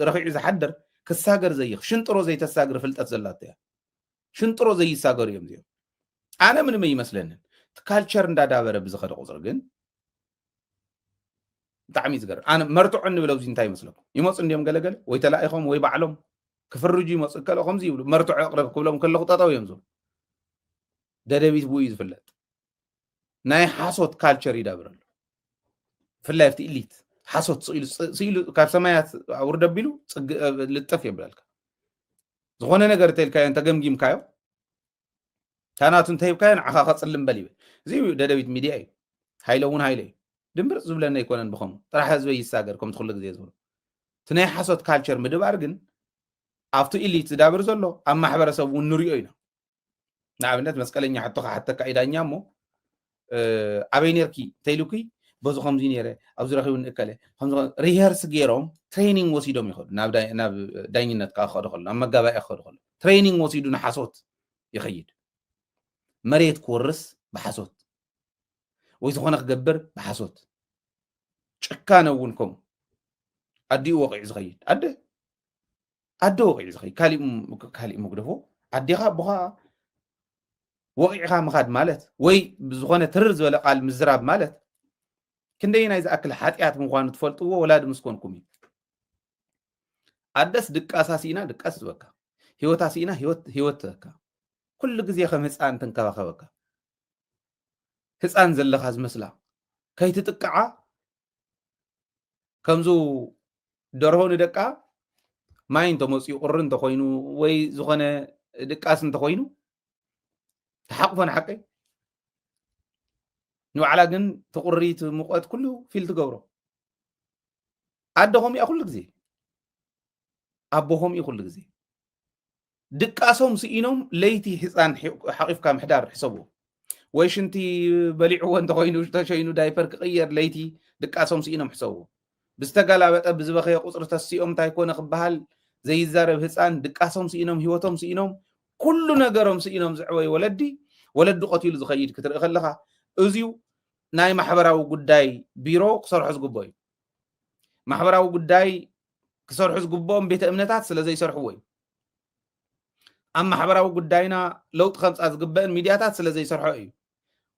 ረኺዑ ዝሓድር ክሳገር ዘይኽ ሽንጥሮ ዘይተሳግር ፍልጠት ዘላቶ እያ ሽንጥሮ ዘይሳገሩ እዮም እዚኦም ኣነ ምንም ይመስለንን ካልቸር እንዳዳበረ ብዝኸደ ቁፅሪ ግን ብጣዕሚ ዝገርም ኣነ መርትዖ እንብለው እዚ እንታይ ይመስለኩም ይመፁ እንዲኦም ገለገለ ወይ ተላኢኾም ወይ ባዕሎም ክፍርጁ ይመፁ ከለ ከምዚ ይብሉ መርትዖ ኣቕረብ ክብሎም ከለኹ ጠጠው እዮም ዝብሉ ደደቢት ብኡ እዩ ዝፍለጥ ናይ ሓሶት ካልቸር ይዳብር ኣሎ ብፍላይ ኣብቲ ኢሊት ሓሶት ስኢሉ ካብ ሰማያት ውርደ ኣቢሉ ልጥፍ የብለልካ ዝኾነ ነገር እንተኢልካዮ እንተገምጊምካዮ ካናቱ እንተሂብካዮ ንዓኻ ከፅልም በል ይብል እዚ ደደቢት ሚድያ እዩ ሃይለ እውን ሃይለ እዩ ድንብርፅ ዝብለና ኣይኮነን ብኸምኡ ጥራሕ ህዝበይ ይሳገር ከምቲ ኩሉ ግዜ ዝብሉ እቲ ናይ ሓሶት ካልቸር ምድባር ግን ኣብቲ ኢሊት ዝዳብር ዘሎ ኣብ ማሕበረሰብ እውን ንሪኦ ኢና ንኣብነት መስቀለኛ ሕቶካ ሓተካ ኢዳኛ እሞ ኣበይ ነርኪ እንተኢሉኪ በዚ ከምዚ ነይረ ኣብዚ ረኺቡ ንእከለ ሪሄርስ ገይሮም ትሬኒንግ ወሲዶም ይኸዱ ናብ ዳኝነት ክኸዱ ከሎ ናብ መጋባእያ ክኸዱ ከሎ ትሬኒንግ ወሲዱ ንሓሶት ይኸይድ መሬት ክወርስ ብሓሶት ወይ ዝኾነ ክገብር ብሓሶት ጭካነ እውን ከምኡ ኣዲኡ ወቂዑ ዝኸይድ ኣደ ኣዶ ወቂዕ ዝኸይ ካሊእ መጉደፎ ኣዴኻ ኣቦኻ ወቂዕኻ ምኻድ ማለት ወይ ብዝኾነ ትርር ዝበለ ቃል ምዝራብ ማለት ክንደይናይ ዝኣክል ሓጢኣት ምዃኑ ትፈልጥዎ ወላዲ ምስ ኮንኩም እዩ ኣደስ ድቃሳ ሲኢና ድቃስ ዝበካ ህይወታ ሲኢና ህይወት ትበካ ኩሉ ግዜ ከም ህፃን ትንከባኸበካ ህፃን ዘለኻ ዝመስላ ከይትጥቅዓ ከምዙ ደርሆ ንደቃ ማይ እንተመፅኡ ቁሪ እንተኮይኑ ወይ ዝኾነ ድቃስ እንተኮይኑ ተሓቅፎን ሓቀይ ንባዕላ ግን ትቁሪት ሙቐት ኩሉ ፊል ትገብሮ ኣደኹም እያ ኩሉ ግዜ ኣቦኹም እዩ ኩሉ ግዜ ድቃሶም ስኢኖም ለይቲ ህፃን ሓቂፍካ ምሕዳር ሕሰብዎ ወይ ሽንቲ በሊዕዎ እንተኮይኑ ተሸይኑ ዳይፐር ክቅየር ለይቲ ድቃሶም ስኢኖም ሕሰብዎ ብዝተጋላበጠ ብዝበኸየ ቁፅሪ ተሲኦም እንታይ ኮነ ክበሃል ዘይዛረብ ህፃን ድቃሶም ስኢኖም ህይወቶም ስኢኖም ኩሉ ነገሮም ስኢኖም ዝዕበይ ወለዲ ወለዲ ቀቲሉ ዝኸይድ ክትርኢ ከለኻ እዚዩ ናይ ማሕበራዊ ጉዳይ ቢሮ ክሰርሑ ዝግቦ እዩ ማሕበራዊ ጉዳይ ክሰርሑ ዝግብኦም ቤተ እምነታት ስለዘይሰርሕዎ እዩ ኣብ ማሕበራዊ ጉዳይና ለውጢ ከምፃ ዝግበአን ሚድያታት ስለዘይሰርሖ እዩ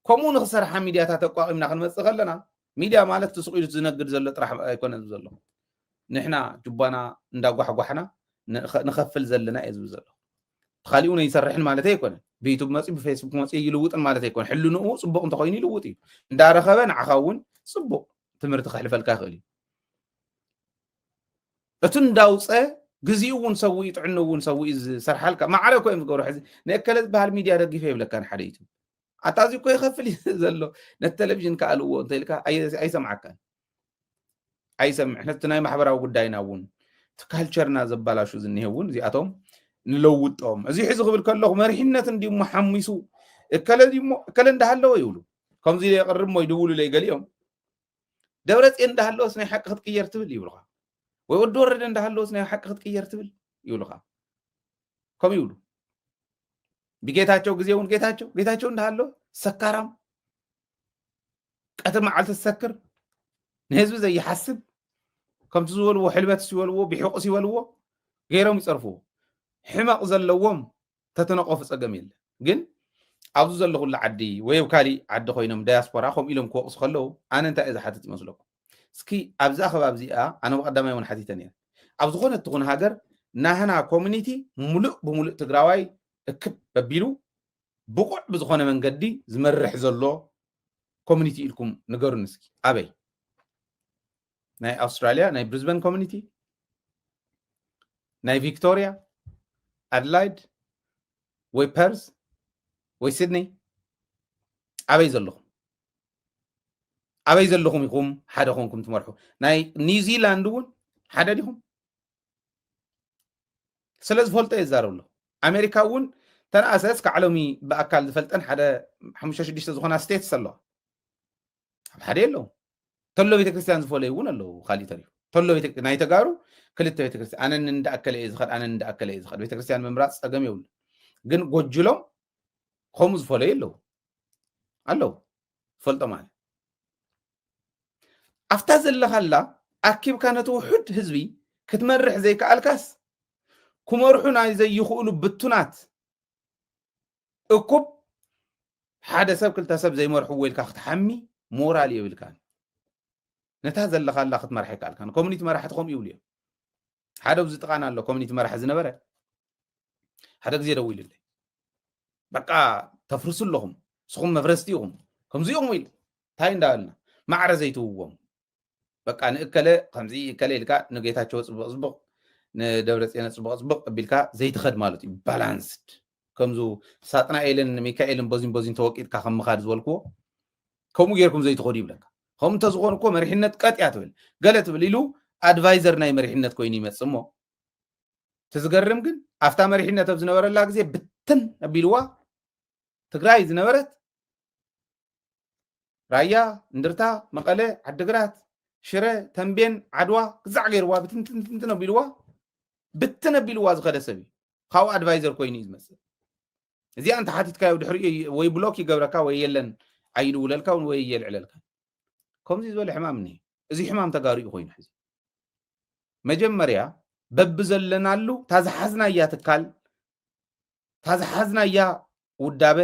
ከምኡ ንክሰርሓ ሚድያታት ኣቋቂምና ክንመፅእ ከለና ሚድያ ማለት ተስቂሉ ዝነግድ ዘሎ ጥራሕ ኣይኮነን ዘሎ ንሕና ጅባና እንዳጓሕጓሕና ንኸፍል ዘለና እየ ዝብል ዘሎ ካሊኡ ይሰርሕን ማለት ኣይኮነን ብዩቱብ መፅኡ ብፌስቡክ መፅኡ ይልውጥን ማለት ኣይኮነ ሕልንኡ ፅቡቅ እንተኮይኑ ይልውጥ እዩ እንዳረኸበ ንዓኻ እውን ፅቡቅ ትምህርቲ ክሕልፈልካ ይኽእል እዩ እቲ እንዳውፀ ግዜኡ እውን ሰዊኡ ጥዕኑ እውን ሰዊኡ ዝሰርሓልካ ማዕረ ኮ እዮም ዝገብሩ ሕዚ ንእከለ ዝበሃል ሚድያ ደግፈ የብለካን ሓደ ዩቱብ ኣታዚ ኮ ይኸፍል ዘሎ ነቲ ቴሌቭዥን ከኣልዎ እንተኢልካ ኣይሰምዓካን ኣይሰምዕ ነቲ ናይ ማሕበራዊ ጉዳይና እውን እቲ ካልቸርና ዘባላሹ ዝኒሄ እውን እዚኣቶም ንለውጦም እዚ ሕዚ ክብል ከለኹ መሪሕነት እንዲሞ ሓሚሱ እከለ እንዳሃለዎ ይብሉ ከምዚ የቅርብ ሞ ይድውሉ ለይ ገሊኦም ደብረፅዮን እንዳሃለወስ ናይ ሓቂ ክትቅየር ትብል ይብሉካ ወይ ወዲ ወረደ እንዳሃለወስ ናይ ሓቂ ክትቅየር ትብል ይብሉካ ከምኡ ይብሉ ብጌታቸው ግዜ እውን ጌታቸው እንዳሃለወ ሰካራም ቀትር መዓልቲ ዝሰክር ንህዝቢ ዘይሓስብ ከምቲ ዝበልዎ ሕልበት ሲበልዎ ብሕቁስ ይበልዎ ገይሮም ይፀርፍዎ ሕማቅ ዘለዎም ተተነቆፉ ፀገም የለ ግን ኣብዚ ዘሎ ኩሉ ዓዲ ወይ ካሊእ ዓዲ ኮይኖም ዳያስፖራ ከምኡ ኢሎም ክወቅሱ ከለዉ ኣነ እንታይ እየ ዝሓትት ይመስለኩም እስኪ ኣብዛ ከባቢ እዚኣ ኣነ ብቀዳማይ እውን ሓቲተ ነረ ኣብ ዝኾነ እትኹን ሃገር ናህና ኮሚኒቲ ሙሉእ ብሙሉእ ትግራዋይ እክብ በቢሉ ብቁዕ ብዝኾነ መንገዲ ዝመርሕ ዘሎ ኮሚኒቲ ኢልኩም ንገሩን እስኪ ኣበይ ናይ ኣውስትራልያ ናይ ብሪዝበን ኮሚኒቲ ናይ ቪክቶሪያ ኣድላይድ ወይ ፐርስ ወይ ሲድኒ ኣበይ ዘለኹም ኢኹም ሓደ ኮንኩም ትመርሑ ናይ ኒውዚላንድ እውን ሓደ ዲኹም ስለ ዝፈልጦ የዛረብ ኣሎ ኣሜሪካ እውን ተነኣሰስ ከዓለሚ ብኣካል ዝፈልጠን ሓደ 5-6 ዝኾና ስቴትስ ኣለዋ ኣብ ሓደ የለዉ ተሎ ቤተክርስትያን ዝፈለዩ እውን ኣለዉ ካሊእ ተሪፉ ተሎ ናይ ተጋሩ ክልተ ቤተክርስትያን ኣነ እንዳኣከለ እየ ዝኸድ ኣነ እንዳኣከለ እየ ዝኸድ ቤተክርስትያን ምምራፅ ፀገም የብሉ ግን ጎጅሎም ከምኡ ዝፈለዩ ኣለዉ ፈልጦ ማለት ኣፍታ ዘለኻላ ኣኪብካ ነቲ ውሑድ ህዝቢ ክትመርሕ ዘይከኣልካስ ክመርሑ ናይ ዘይኽእሉ ብቱናት እኩብ ሓደ ሰብ ክልተ ሰብ ዘይመርሕዎ ኢልካ ክትሓሚ ሞራል የብልካ ነታ ዘለኻላ ክትመርሕ ይከኣልካ ኮሚኒቲ መራሕቲ ከምኡ ይብሉ እዮም ሓደ ብዚ ጥቃና ኣሎ ኮሚኒቲ መራሒ ዝነበረ ሓደ ግዜ ደው ኢሉለይ በቃ ተፍርሱ ኣለኹም ንስኹም መፍረስቲ ኢኹም ከምዚኦም ኢሉ እንታይ እንዳበልና ማዕረ ዘይትውዎም በቃ ንእከለ ከምዚ እከለ ኢልካ ንጌታቸው ፅቡቅ ፅቡቅ ንደብረፅዮን ፅቡቅ ፅቡቅ ኣቢልካ ዘይትኸድ ማለት እዩ ባላንስድ ከምዙ ሳጥናኤልን ሚካኤልን በዚን ተወቂጥካ ከም ምኻድ ዝበልክዎ ከምኡ ጌርኩም ዘይትኸዱ ይብለካ ከምኡ እንተዝኾኑ እኮ መሪሕነት ቀጥያ ትብል ገለ ትብል ኢሉ ኣድቫይዘር ናይ መሪሕነት ኮይኑ ይመፅእ እሞ ትዝገርም ግን ኣፍታ መሪሕነት ኣብ ዝነበረላ ግዜ ብትን ኣቢልዋ ትግራይ ዝነበረት ራያ እንድርታ መቐለ ዓዲግራት ሽረ ተንቤን ዓድዋ ክዛዕ ገይርዋ ብትንትን ኣቢልዋ ብትን ኣቢልዋ ዝኸደ ሰብ እዩ ካብኡ ኣድቫይዘር ኮይኑ እዩ ዝመፅእ እዚኣ እንተ ሓቲትካዮ ድሕሪ ወይ ብሎክ ይገብረካ ወይ የለን ኣይድውለልካ ወይ የልዕለልካ ከምዚ ዝበለ ሕማም እኒሄ እዚ ሕማም ተጋሪኡ ኮይኑ ሕዚ መጀመርያ በብዘለናሉ ታዝሓዝና እያ ትካል ታዝሓዝና እያ ውዳበ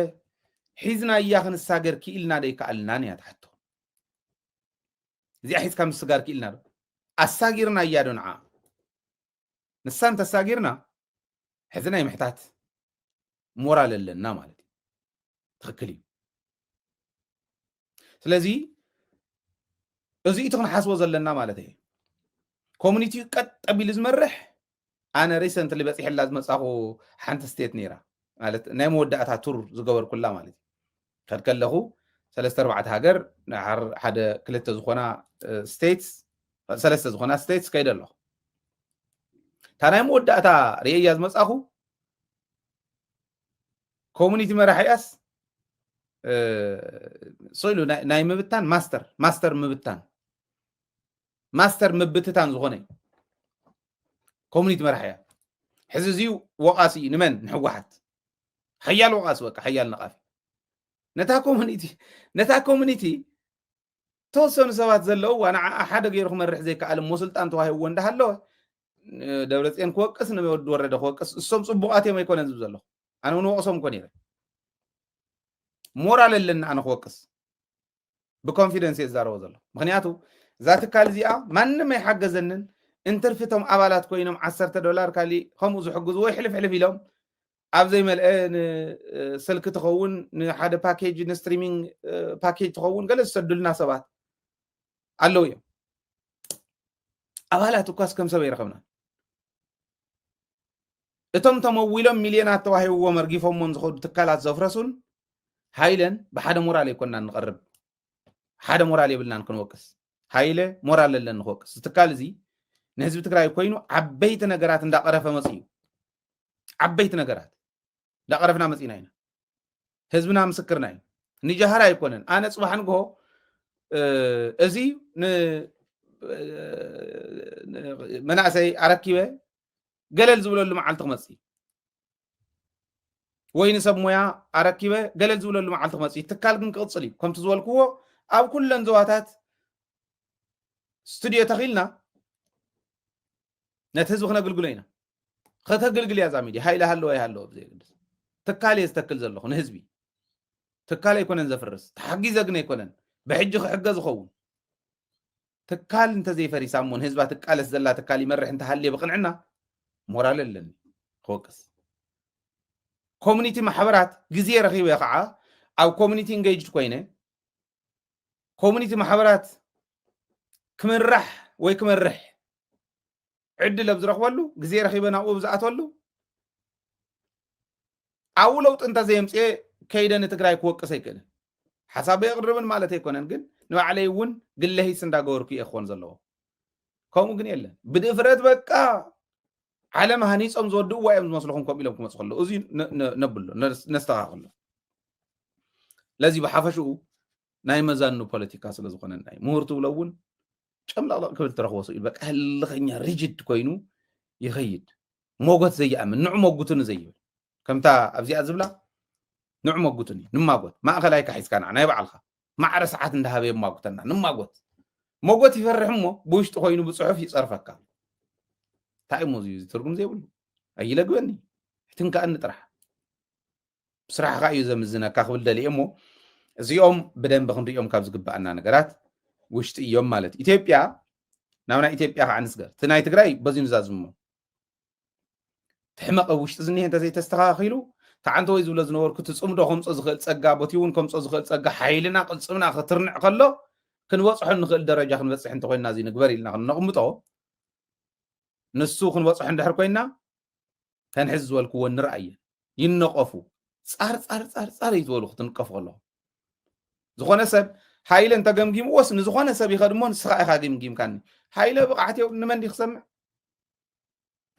ሒዝና እያ ክንሳገር ክኢልና ደይከኣልና ንያ ትሓቶ እዚኣ ሒዝካ ምስጋር ክኢልና ዶ ኣሳጊርና እያ ዶ ንዓ ንሳን ተሳጊርና ሕዝና ይምሕታት ሞራል ኣለና ማለት እዩ ትክክል እዩ ስለዚ እዚ እቲ ክንሓስቦ ዘለና ማለት እዩ ኮሚኒቲ ቀጥ ኣቢሉ ዝመርሕ ኣነ ሪሰንትሊ በፂሕላ ዝመፃኹ ሓንቲ ስቴት ነይራ ማለት ናይ መወዳእታ ቱር ዝገበር ኩላ ማለት እዩ ከድ ከለኹ 3-4 ሃገር ሓደ 2 ዝኾና ስቴትስ 3 ዝኾና ስቴትስ ከይደ ኣለኹ تا ناي مودة أتا رياض مسأخو كوميونيتي مراحياس سويلو ناي مبتان ماستر مبتان ماستر مبتتان زغني كوميونيتي مراحيا حززيو وقاسي نمن نحوحت خيال وقاس وكا خيال نقافي نتا كوميونيتي توسون سوات زلو وانا احد غيركم مرح زي كعلم مسلطان توهي وندهالو دولتين كوقس نمود ورده كوقس السوم صبوقات ما يكون زلو انا نوقسهم كوني مورال لنا انا كوقس بكونفيدنس يزارو زلو مخنياتو ذات كالزيا من ما يحجزنن انترفتهم ابالات كوينم $10 كالي هم زحجز وي حلف يلوم اب زي ملئن سلك تخون حد باكيج ستريمينج باكيج تخون قال سدلنا سبات علويا ابالات كاس كم سبي رقمنا اتم تمويلهم مليونات توهي ومرغيفهم من زخود تكالات زفرسون هايلن بحد مورال يكوننا نقرب حد مورال يبلنا نكنوكس هايله مورال لن نخوكس تكال زي نهزب تግራይ ኮይኑ ዓበይቲ ነገራት እንዳቀረፈ መጽዩ ዓበይቲ ነገራት እንዳቀረፍና መጽይና ኢና ህዝብና ምስክርና እዩ ንጀሃራ አይኮነን አነ ጽባሕን ጎ እዚ መናሰይ አረኪበ ገለል ዝብለሉ መዓልቲ ክመጽ ወይን ሰብ ሞያ አረኪበ ገለል ዝብለሉ መዓልቲ ክመጽ ትካል ግን ክቅጽል እዩ ከምቲ ዝበልክዎ ኣብ ኩለን ዘዋታት ስቱዲዮ ተኺልና نتهزو خنا قلقلينا خطا قلقل يا زميلي هاي لهالو هاي هالو بزي قدس تكالي يستكل زلو خنا هزبي تكالي يكونن زفرس تحقي زقنا يكونن بحجو حقا زخون تكال انت زي فريسامون هزبا تكال الزلا تكالي مرح انت هاللي بقنعنا مورال لن خوكس كوميونيتي محبرات جزيره رخيبه يقعا او كوميونيتي انجيجد كوينه كوميونيتي محبرات كمرح وي كمرح عدل بزرخولو غزي رخيبنا او بزاتولو او لوط انت زيمصي كيدن تግራይ كوقس يكن حساب يقربن ማለት يكونن ግን ነው عليውን ግለሂስ እንዳገወርኩ ይኾን ዘለው ኮሙ ግን የለ ብድፍረት በቃ ዓለም ሃኒጾም ዝወድው ዋይም ዝመስልኩም ኮም ኢሎም ክመጽኸሉ እዚ ነብሎ ነስተኻኽሉ ለዚ በሐፈሽኡ ናይ መዛኑ ፖለቲካ ስለዝኾነ ናይ ምሁርቱ ብለውን ጨምላቅ ክብል ተረኽቦ ይል በቃ ህልኸኛ ሪጂድ ኮይኑ ይኸይድ ሞጎት ዘይኣምን ንዑ ሞጉቱን ዘይብል ከምታ ኣብዚኣ ዝብላ ንዑ ሞጉቱን ንማጎት ማእኸላይ ካሒስካና ናይ በዓልኻ ማዕረ ሰዓት እንዳሃበ የማጉተና ንማጎት ሞጎት ይፈርሕሞ ብውሽጢ ኮይኑ ብጽሑፍ ይጸርፈካ ታይሙ እዚ ትርጉም ዘይብሉ ኣይለግበኒ ትንካእኒ ጥራሕ ብስራሕኻ እዩ ዘምዝነካ ክብል ደልየሞ እዚኦም ብደንብ ክንሪኦም ካብ ዝግባአና ነገራት ውሽጢ እዮም ማለት ኢትዮጵያ ናውና ኢትዮጵያ ከዓንስገር ትናይ ትግራይ በዚኑ ዛዝሞ ትሕመቀ ውሽጢ ዝኒህ እንተ ዘይተስተኻኺሉ ተዓንተ ወይ ዝብሎ ዝነበርኩ ትጽምዶ ከምጾ ዝኽእል ጸጋ ቦቲውን ከምጾ ዝኽእል ጸጋ ሓይልና ቅልጽምና ክትርንዕ ከሎ ክንበጽሖ ንኽእል ደረጃ ክንበጽሕ እንተ ኮይና እዚ ንግበር ኢልና ክንነቕምጦ ንሱ ክንበጽሖ እንድሕር ኮይና ተንሕዝ ዝበልክዎ ንርአየ ይነቐፉ ጻር ይትበሉ ክትንቀፉ ከለኹ ዝኾነ ሰብ ሃይለ እንተ ገምጊምዎስ ንዝኾነ ሰብ ይኸድሞ ንስኻ ኢኻ ገምጊምካኒ ሃይለ ብቕዓት የው ንመን ክሰምዕ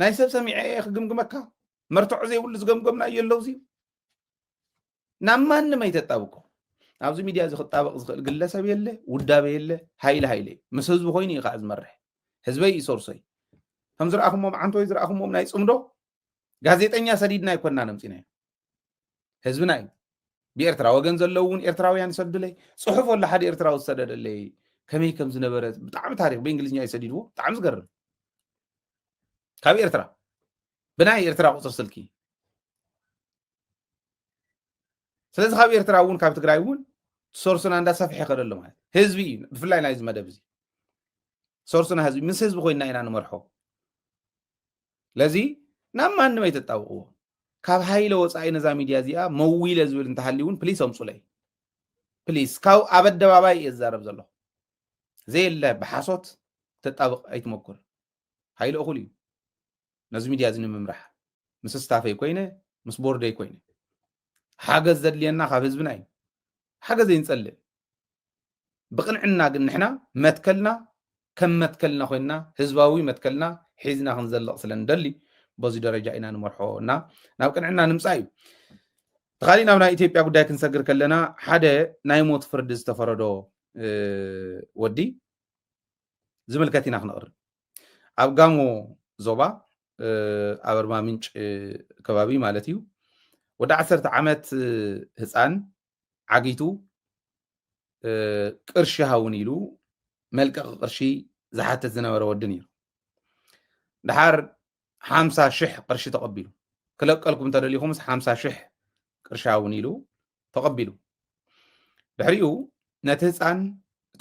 ናይ ሰብ ሰሚዐ ክግምግመካ መርትዖ ዘይብሉ ዝገምገምና እዩ ኣለው እዚ ናብ ማንም ኣይተጣብቆ ኣብዚ ሚድያ እዚ ክጣበቕ ዝኽእል ግለሰብ የለ ውዳበ የለ ሃይለ ምስ ህዝቢ ኮይኑ እዩ ከዓ ዝመርሕ ህዝበይ ይሰርሶይ ከም ዝረኣኹሞም ዓንተ ወይ ዝረኣኹሞም ናይ ጽምዶ ጋዜጠኛ ሰዲድና ይኮንና ነምፂና ህዝብና እዩ بإرترا وجن زلون إرتراويان سدلي صحف ولا حد إرتراو سدلي كمي كم زنبرت بتعم تاريخ بإنجليزي يسديدو تعم زقرب ካብ ኤርትራ ብናይ ኤርትራ ቁፅሪ ስልኪ ስለዚ ካብ ኤርትራ እውን ካብ ትግራይ እውን ሶርሱና እንዳሰፍሐ ይኸደ ኣሎ ማለት ህዝቢ እዩ ብፍላይ ናይ ዝመደብ እዚ ሶርሱና ህዝቢ ምስ ህዝቢ ኮይና ኢና ንመርሖ ለዚ ናብ ማንም ኣይተጣብቕዎ ካብ ሃይለ ወፃኢ ነዛ ሚድያ እዚኣ መዊለ ዝብል እንተሃልዩ እውን ፕሊስ ኣምፁለይ ፕሊስ ካብ ኣብ ኣደባባይ እየ ዝዛረብ ዘሎ ዘየለ ብሓሶት ተጣብቕ ኣይትመኩር ሃይለ እኹል እዩ ነዚ ሚድያ እዚ ንምምራሕ ምስ ስታፈይ ኮይነ ምስ ቦርደይ ኮይነ ሓገዝ ዘድልየና ካብ ህዝብና እዩ ሓገዝ ይንፀልእ ብቕንዕና ግን ንሕና መትከልና ከም መትከልና ኮይንና ህዝባዊ መትከልና ሒዝና ክንዘልቕ ስለ ንደሊ በዚ ደረጃ ኢና ንመርሖ እና ናብ ቅንዕና ንምፃእ እዩ ተኻሊ ናብ ናይ ኢትዮጵያ ጉዳይ ክንሰግር ከለና ሓደ ናይ ሞት ፍርዲ ዝተፈረዶ ወዲ ዝምልከት ኢና ክነቕርብ ኣብ ጋሞ ዞባ ኣብ ኣርባ ምንጭ ከባቢ ማለት እዩ ወደ 10 ዓመት ህፃን ዓጊቱ ቅርሺ ሃውን ኢሉ መልቀቕ ቅርሺ ዝሓትት ዝነበረ ወዲ ነይሩ ድሓር 50,000 ቅርሺ ተቐቢሉ ክለቀልኩም ተደሊኹምስ 50,000 ቅርሺ ሃውን ኢሉ ተቐቢሉ ድሕሪኡ ነቲ ህፃን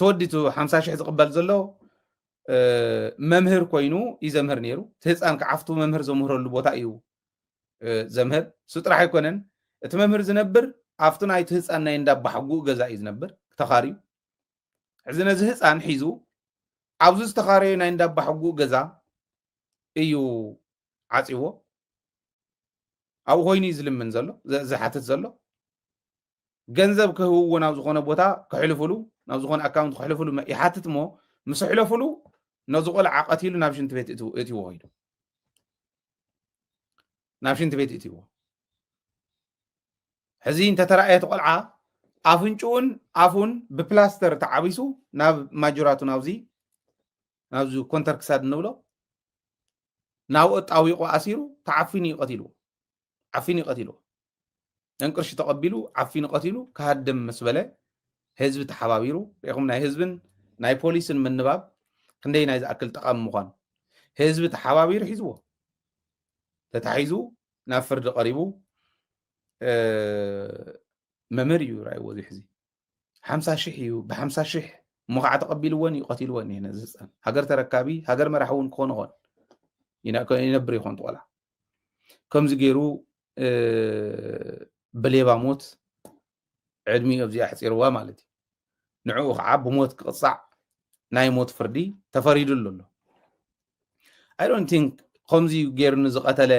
ተወዲቱ 50,000 ዝቕበል ዘሎ መምህር ኮይኑ ይዘምህር ነይሩ እቲ ህፃን ክዓፍቱ መምህር ዘምህረሉ ቦታ እዩ ዘምህር እሱ ጥራሕ ኣይኮነን እቲ መምህር ዝነብር ኣብቲ ናይቲ ህፃን ናይ እንዳባሕጉእ ገዛ እዩ ዝነብር ተኻርዩ ሕዚ ነዚ ህፃን ሒዙ ኣብዚ ዝተኻረዩ ናይ እንዳባሕጉእ ገዛ እዩ ዓፂዎ ኣብኡ ኮይኑ እዩ ዝልምን ዘሎ ዝሓትት ዘሎ ገንዘብ ክህብዎ ናብ ዝኾነ ቦታ ክሕልፍሉ ናብ ዝኾነ ኣካውንት ክሕልፍሉ ይሓትት እሞ ምስ ሕለፍሉ ነዚ ቆልዓ ቀቲሉ ናብ ሽንቲ ቤት እትይዎ ኸይዱ ናብ ሽንቲ ቤት እትይዎ ሕዚ እንተተረኣየት ቆልዓ ኣፍንጭኡን ኣፉን ብፕላስተር ተዓቢሱ ናብ ማጅራቱ ናብዚ ኮንተር ክሳድ ንብሎ ናብኡ ጣዊቑ ኣሲሩ ተዓፊኑ ይቀቲልዎ ዓፊኑ ይቀቲልዎ እንቅርሺ ተቐቢሉ ዓፊኑ ቀቲሉ ካሃድም ምስ በለ ህዝቢ ተሓባቢሩ ሪኢኹም ናይ ህዝብን ናይ ፖሊስን ምንባብ ክንደይ ናይ ዝኣክል ጠቃሚ ምዃኑ ህዝቢ ተሓባቢሩ ሒዝዎ ተታሒዙ ናብ ፍርዲ ቀሪቡ መምህር እዩ ራእይዎ እዚ ሕዚ 50,000 እዩ ብ50,000 እሞ ከዓ ተቐቢልዎን እዩ ቀቲልዎን እዩ ነዚ ህፃን ሃገር ተረካቢ ሃገር መራሒ እውን ክኾን ይኾን ይነብር ይኾን ትቆልዓ ከምዚ ገይሩ ብሌባ ሞት ዕድሚኡ ኣብዚኣ ሕፂርዋ ማለት እዩ ንዕኡ ከዓ ብሞት ክቕፃዕ ናይ ሞት ፍርዲ ተፈሪዱሉ ኣሎ ኣይ ዶንት ቲንክ ከምዚ ገይሩ ንዝቐተለ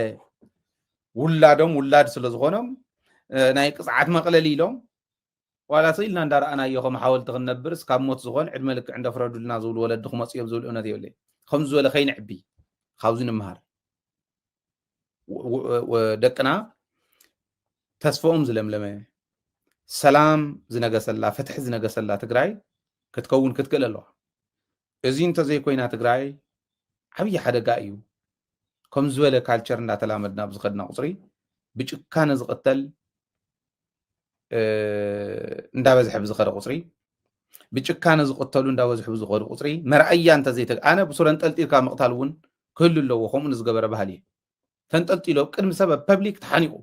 ውላዶም ውላድ ስለ ዝኾኖም ናይ ቅፅዓት መቕለሊ ኢሎም ዋላ ስኢልና እንዳረኣናዮ ከም ሓወልቲ ክንነብርስ ካብ ሞት ዝኾን ዕድመ ልክዕ እንደፍረዱልና ዝብሉ ወለዲ ክመፁ እዮም ዝብል እውነት የብለይ ከምዚ ዝበለ ከይንዕቢ ካብዚ ንምሃር ደቅና ተስፈኦም ዝለምለመ ሰላም ዝነገሰላ ፍትሒ ዝነገሰላ ትግራይ ክትከውን ክትክእል ኣለዋ እዚ እንተዘይኮይና ትግራይ ዓብዪ ሓደጋ እዩ ከም ዝበለ ካልቸር እንዳተላመድና ብዝኸድና ቁፅሪ ብጭካነ ዝቕተል እንዳበዝሐ ብዝኸደ ቁፅሪ ብጭካነ ዝቕተሉ እንዳበዝሑ ብዝኸዱ ቁፅሪ መርኣያ እንተዘይተ ኣነ ብሱረ እንጠልጢልካ ምቕታል እውን ክህሉ ኣለዎ ከምኡ ንዝገበረ ባህሊ እየ ተንጠልጢሎ ቅድሚ ሰበብ ፐብሊክ ተሓኒቑ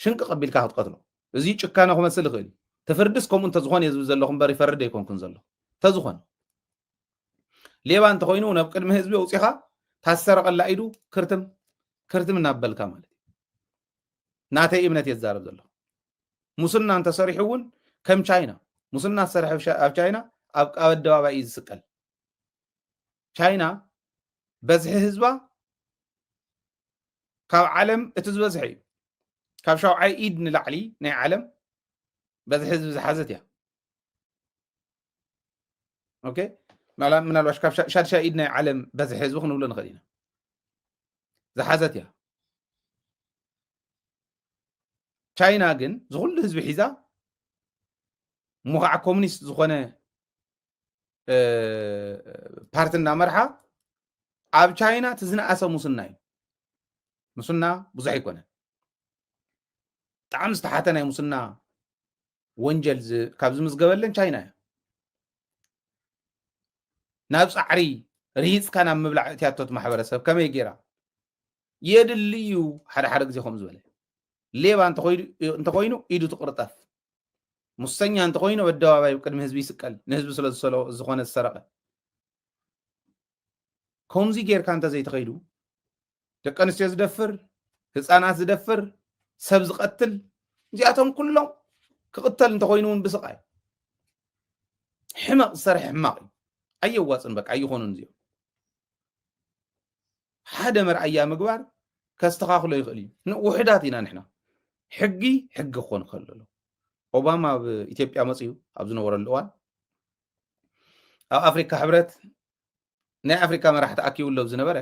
ሽንቂ ቀቢልካ ክትቀትሎ እዚ ጭካነ ክመስል ይኽእል ተፍርድስ ከምኡ እንተዝኾነ እየ ዝብል ዘለኹ እምበር ይፈርድ ኣይኮንኩን ዘሎ ተዝኾነ ሌባ እንተኮይኑ ናብ ቅድሚ ህዝቢ ኣውፂኻ ታሰረቐላ ኢዱ ክርትም እናበልካ ማለት እዩ ናተይ እምነት እየ ዝዛረብ ዘሎ ሙስና እንተሰሪሑ እውን ከም ቻይና ሙስና ዝሰርሐ ኣብ ቻይና ኣብ ኣደባባይ እዩ ዝስቀል ቻይና በዝሒ ህዝባ ካብ ዓለም እቲ ዝበዝሐ እዩ ካብ 7 ኢድ ንላዕሊ ናይ ዓለም በዝሒ ህዝቢ ዝሓዘት እያ ኦኬ ምናልባሽ ካብ 6 ኢድ ናይ ዓለም በዝሒ ህዝቢ ክንብሎ ንኽእል ኢና ዝሓዘት እያ ቻይና ግን ዝኩሉ ህዝቢ ሒዛ እሞ ከዓ ኮሙኒስት ዝኾነ ፓርቲ እናመርሓ ኣብ ቻይና እቲ ዝነኣሰ ሙስና እዩ ሙስና ብዙሕ ኣይኮነን ብጣዕሚ ዝተሓተ ናይ ሙስና ወንጀል ካብ ዝምዝገበለን ቻይና እያ ናብ ፃዕሪ ريس كان عم مبلع تياتوت محبرسب كما يجيرا يدليو حدا زيهم زبله ليه انت خوينو ايدو تقرطف مستنيا انت خوينو بالدواباي قدم حزب يسقل نحزب سلسلو زخونه السرقه كومزي غير كانت زي تخيدو دقنس يزدفر ህፃናት ዝደፍር ሰብ ዝቀትል እዚኣቶም ኩሎም ክቅተል እንተ ኮይኑውን ብስቃይ ሕማቅ ዝሰርሕ ሕማቅ እዩ ኣየዋፅን በቃ ኣይኮኑን እዚኦም ሓደ መርዓያ ምግባር ከስተኻኽሎ ይኽእል እዩ ውሕዳት ኢና ንሕና ሕጊ ክኾን ከለሎ ኦባማ ኣብ ኢትዮጵያ መፅዩ ኣብ ዝነበረሉ እዋን ኣብ ኣፍሪካ ሕብረት ናይ ኣፍሪካ መራሕቲ ኣኪቡሎ ዝነበረ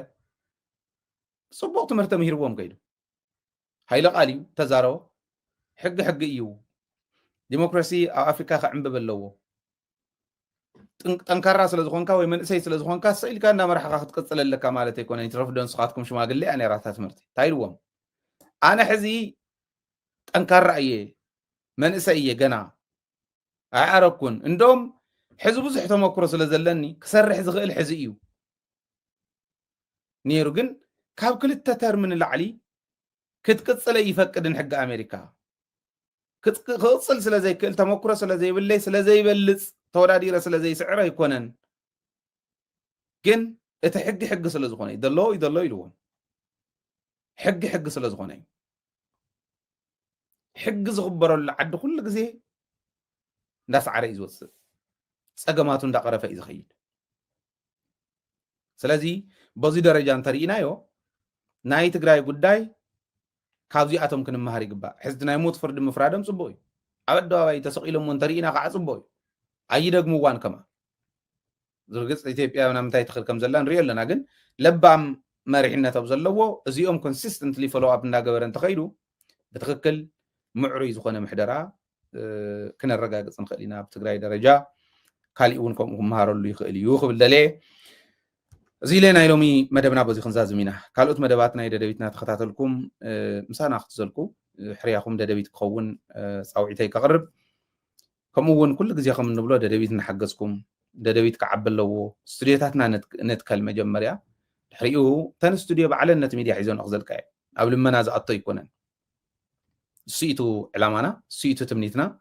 ፅቡቅ ትምህርቲ ምሂርዎም ከይዱ هايلا قاليو تزارو حق ايو ديمقراسي او افريكا كعنبب اللو تنكرا سلا زخونكا وي منسي سلا زخونكا سيلكا انا مرحقا تقصل لك مالتي يكون انت رفضون سخاتكم شماغلي انا راسات مرتي تايلوم انا حزي تنكرا اي منسي غنا اعركون اندوم حزب بزح تمكرو سلا زلني كسرح زغل حزيو نيرو جن كاب كلتا ترمن العلي كتقصل يفقدن حق امريكا كتقصل سلا زي كل تمكره سلا زي بلي سلا زي بلص تودادير سلا زي سعره يكونن جن اته حق سلا زخونه يدلو يلون حق سلا زخونه حق زغبروا العد كل غزي ناس عري يوصل صقماتو እንዳقرفه يزخيد ስለዚህ በዚህ ደረጃ እንተሪናዮ ናይ ትግራይ ጉዳይ ካብዚ አቶም ክንመሃር ይግባእ ሕዝቢ ናይ ሞት ፍርዲ ምፍራዶም ጽቡቅ እዩ ኣብ ኣደባባይ ተሰቂሎም እንተሪና ከዓ ጽቡቅ እዩ ኣይደግምዋን ከማ ዝርግጽ ኢትዮጵያ ምናምንታይ ትኽእል ከም ዘላ ንሪኦ ኣለና ግን ለባም መሪሕነት ኣብ ዘለዎ እዚኦም ኮንሲስተንትሊ ፎሎ ኣፕ እንዳገበረ እንተኸይዱ ብትክክል ምዕሩይ ዝኾነ ምሕደራ ክነረጋግጽ ንኽእል ኢና ኣብ ትግራይ ደረጃ ካሊእ እውን ከምኡ ክመሃረሉ ይኽእል እዩ ክብል ደልየ زي لنا يلومي مدبنا بزي خنزاز مينا كالوت مدباتنا يددبيتنا تخطاتلكم مسانا اختزلكو حرياكم ددبيت كخون صاوعيتي كغرب كمون كل غزياكم نبلو ددبيت نحجزكم ددبيت كعبلو استوديوتاتنا نتكل مجمريا حريو تن استوديو بعلنت ميديا حيزون اخزلكاي قبل ما ناز اطي يكونن سيتو علامانا سيتو تمنيتنا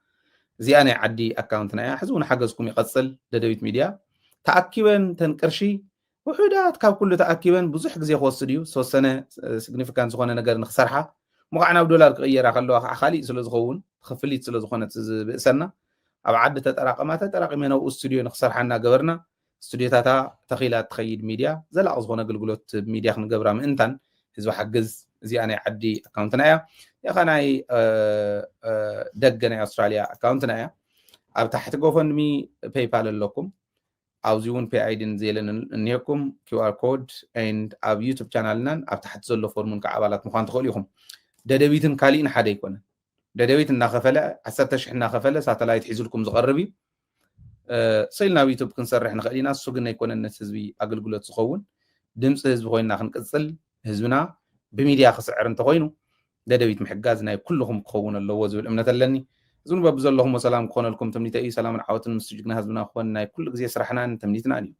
زي انا عدي اكاونتنا يا حزون حجزكم يقصل ددبيت ميديا تاكيبن تنقرشي وحدات كاب كله تأكيبن بزح جزء خوصديو سوسنة significant زخانة نجار نخسرها مقعنا بدولار غيره خلوها خالي سلزخون خفليت سلزخونة بسنة أبعد تتراقمات تراقمنا واستوديو نخسرها لنا جبرنا استوديو تاتا تخيلات تخيل ميديا زل أصغنا قلقلوت ميديا خن جبرها من إنتن هذا حجز زي أنا عدي أكاونتنا يا خناي دقنا أستراليا أكاونتنا أب تحت GoFundMe PayPal لكم أوزيون بي ايدين زيلن نيكم QR كود and أب يوتيوب channelنا أب تحت زلوا فورمون كعبالات مخان تخليهم ددبيتن كالين حدا يكون ددبيتن ناخفله حسيتش إحنا خفله ساتلايت حيزلكم زغربي صيلنا يوتيوب كنسرح نخلينا سوقنا يكون الناس حزبي أقل قلت سخون دمس حزب خوينا خنقصل حزبنا بميديا خسعر انت خوينو ددبيت محجازنا كلهم خون الله وزو الأمنة لني زون بابز اللهم سلام كون لكم تمنيت اي سلام العواتن مستجقنا هزبنا اخواننا كل غزي سرحنا تمنيتنا اني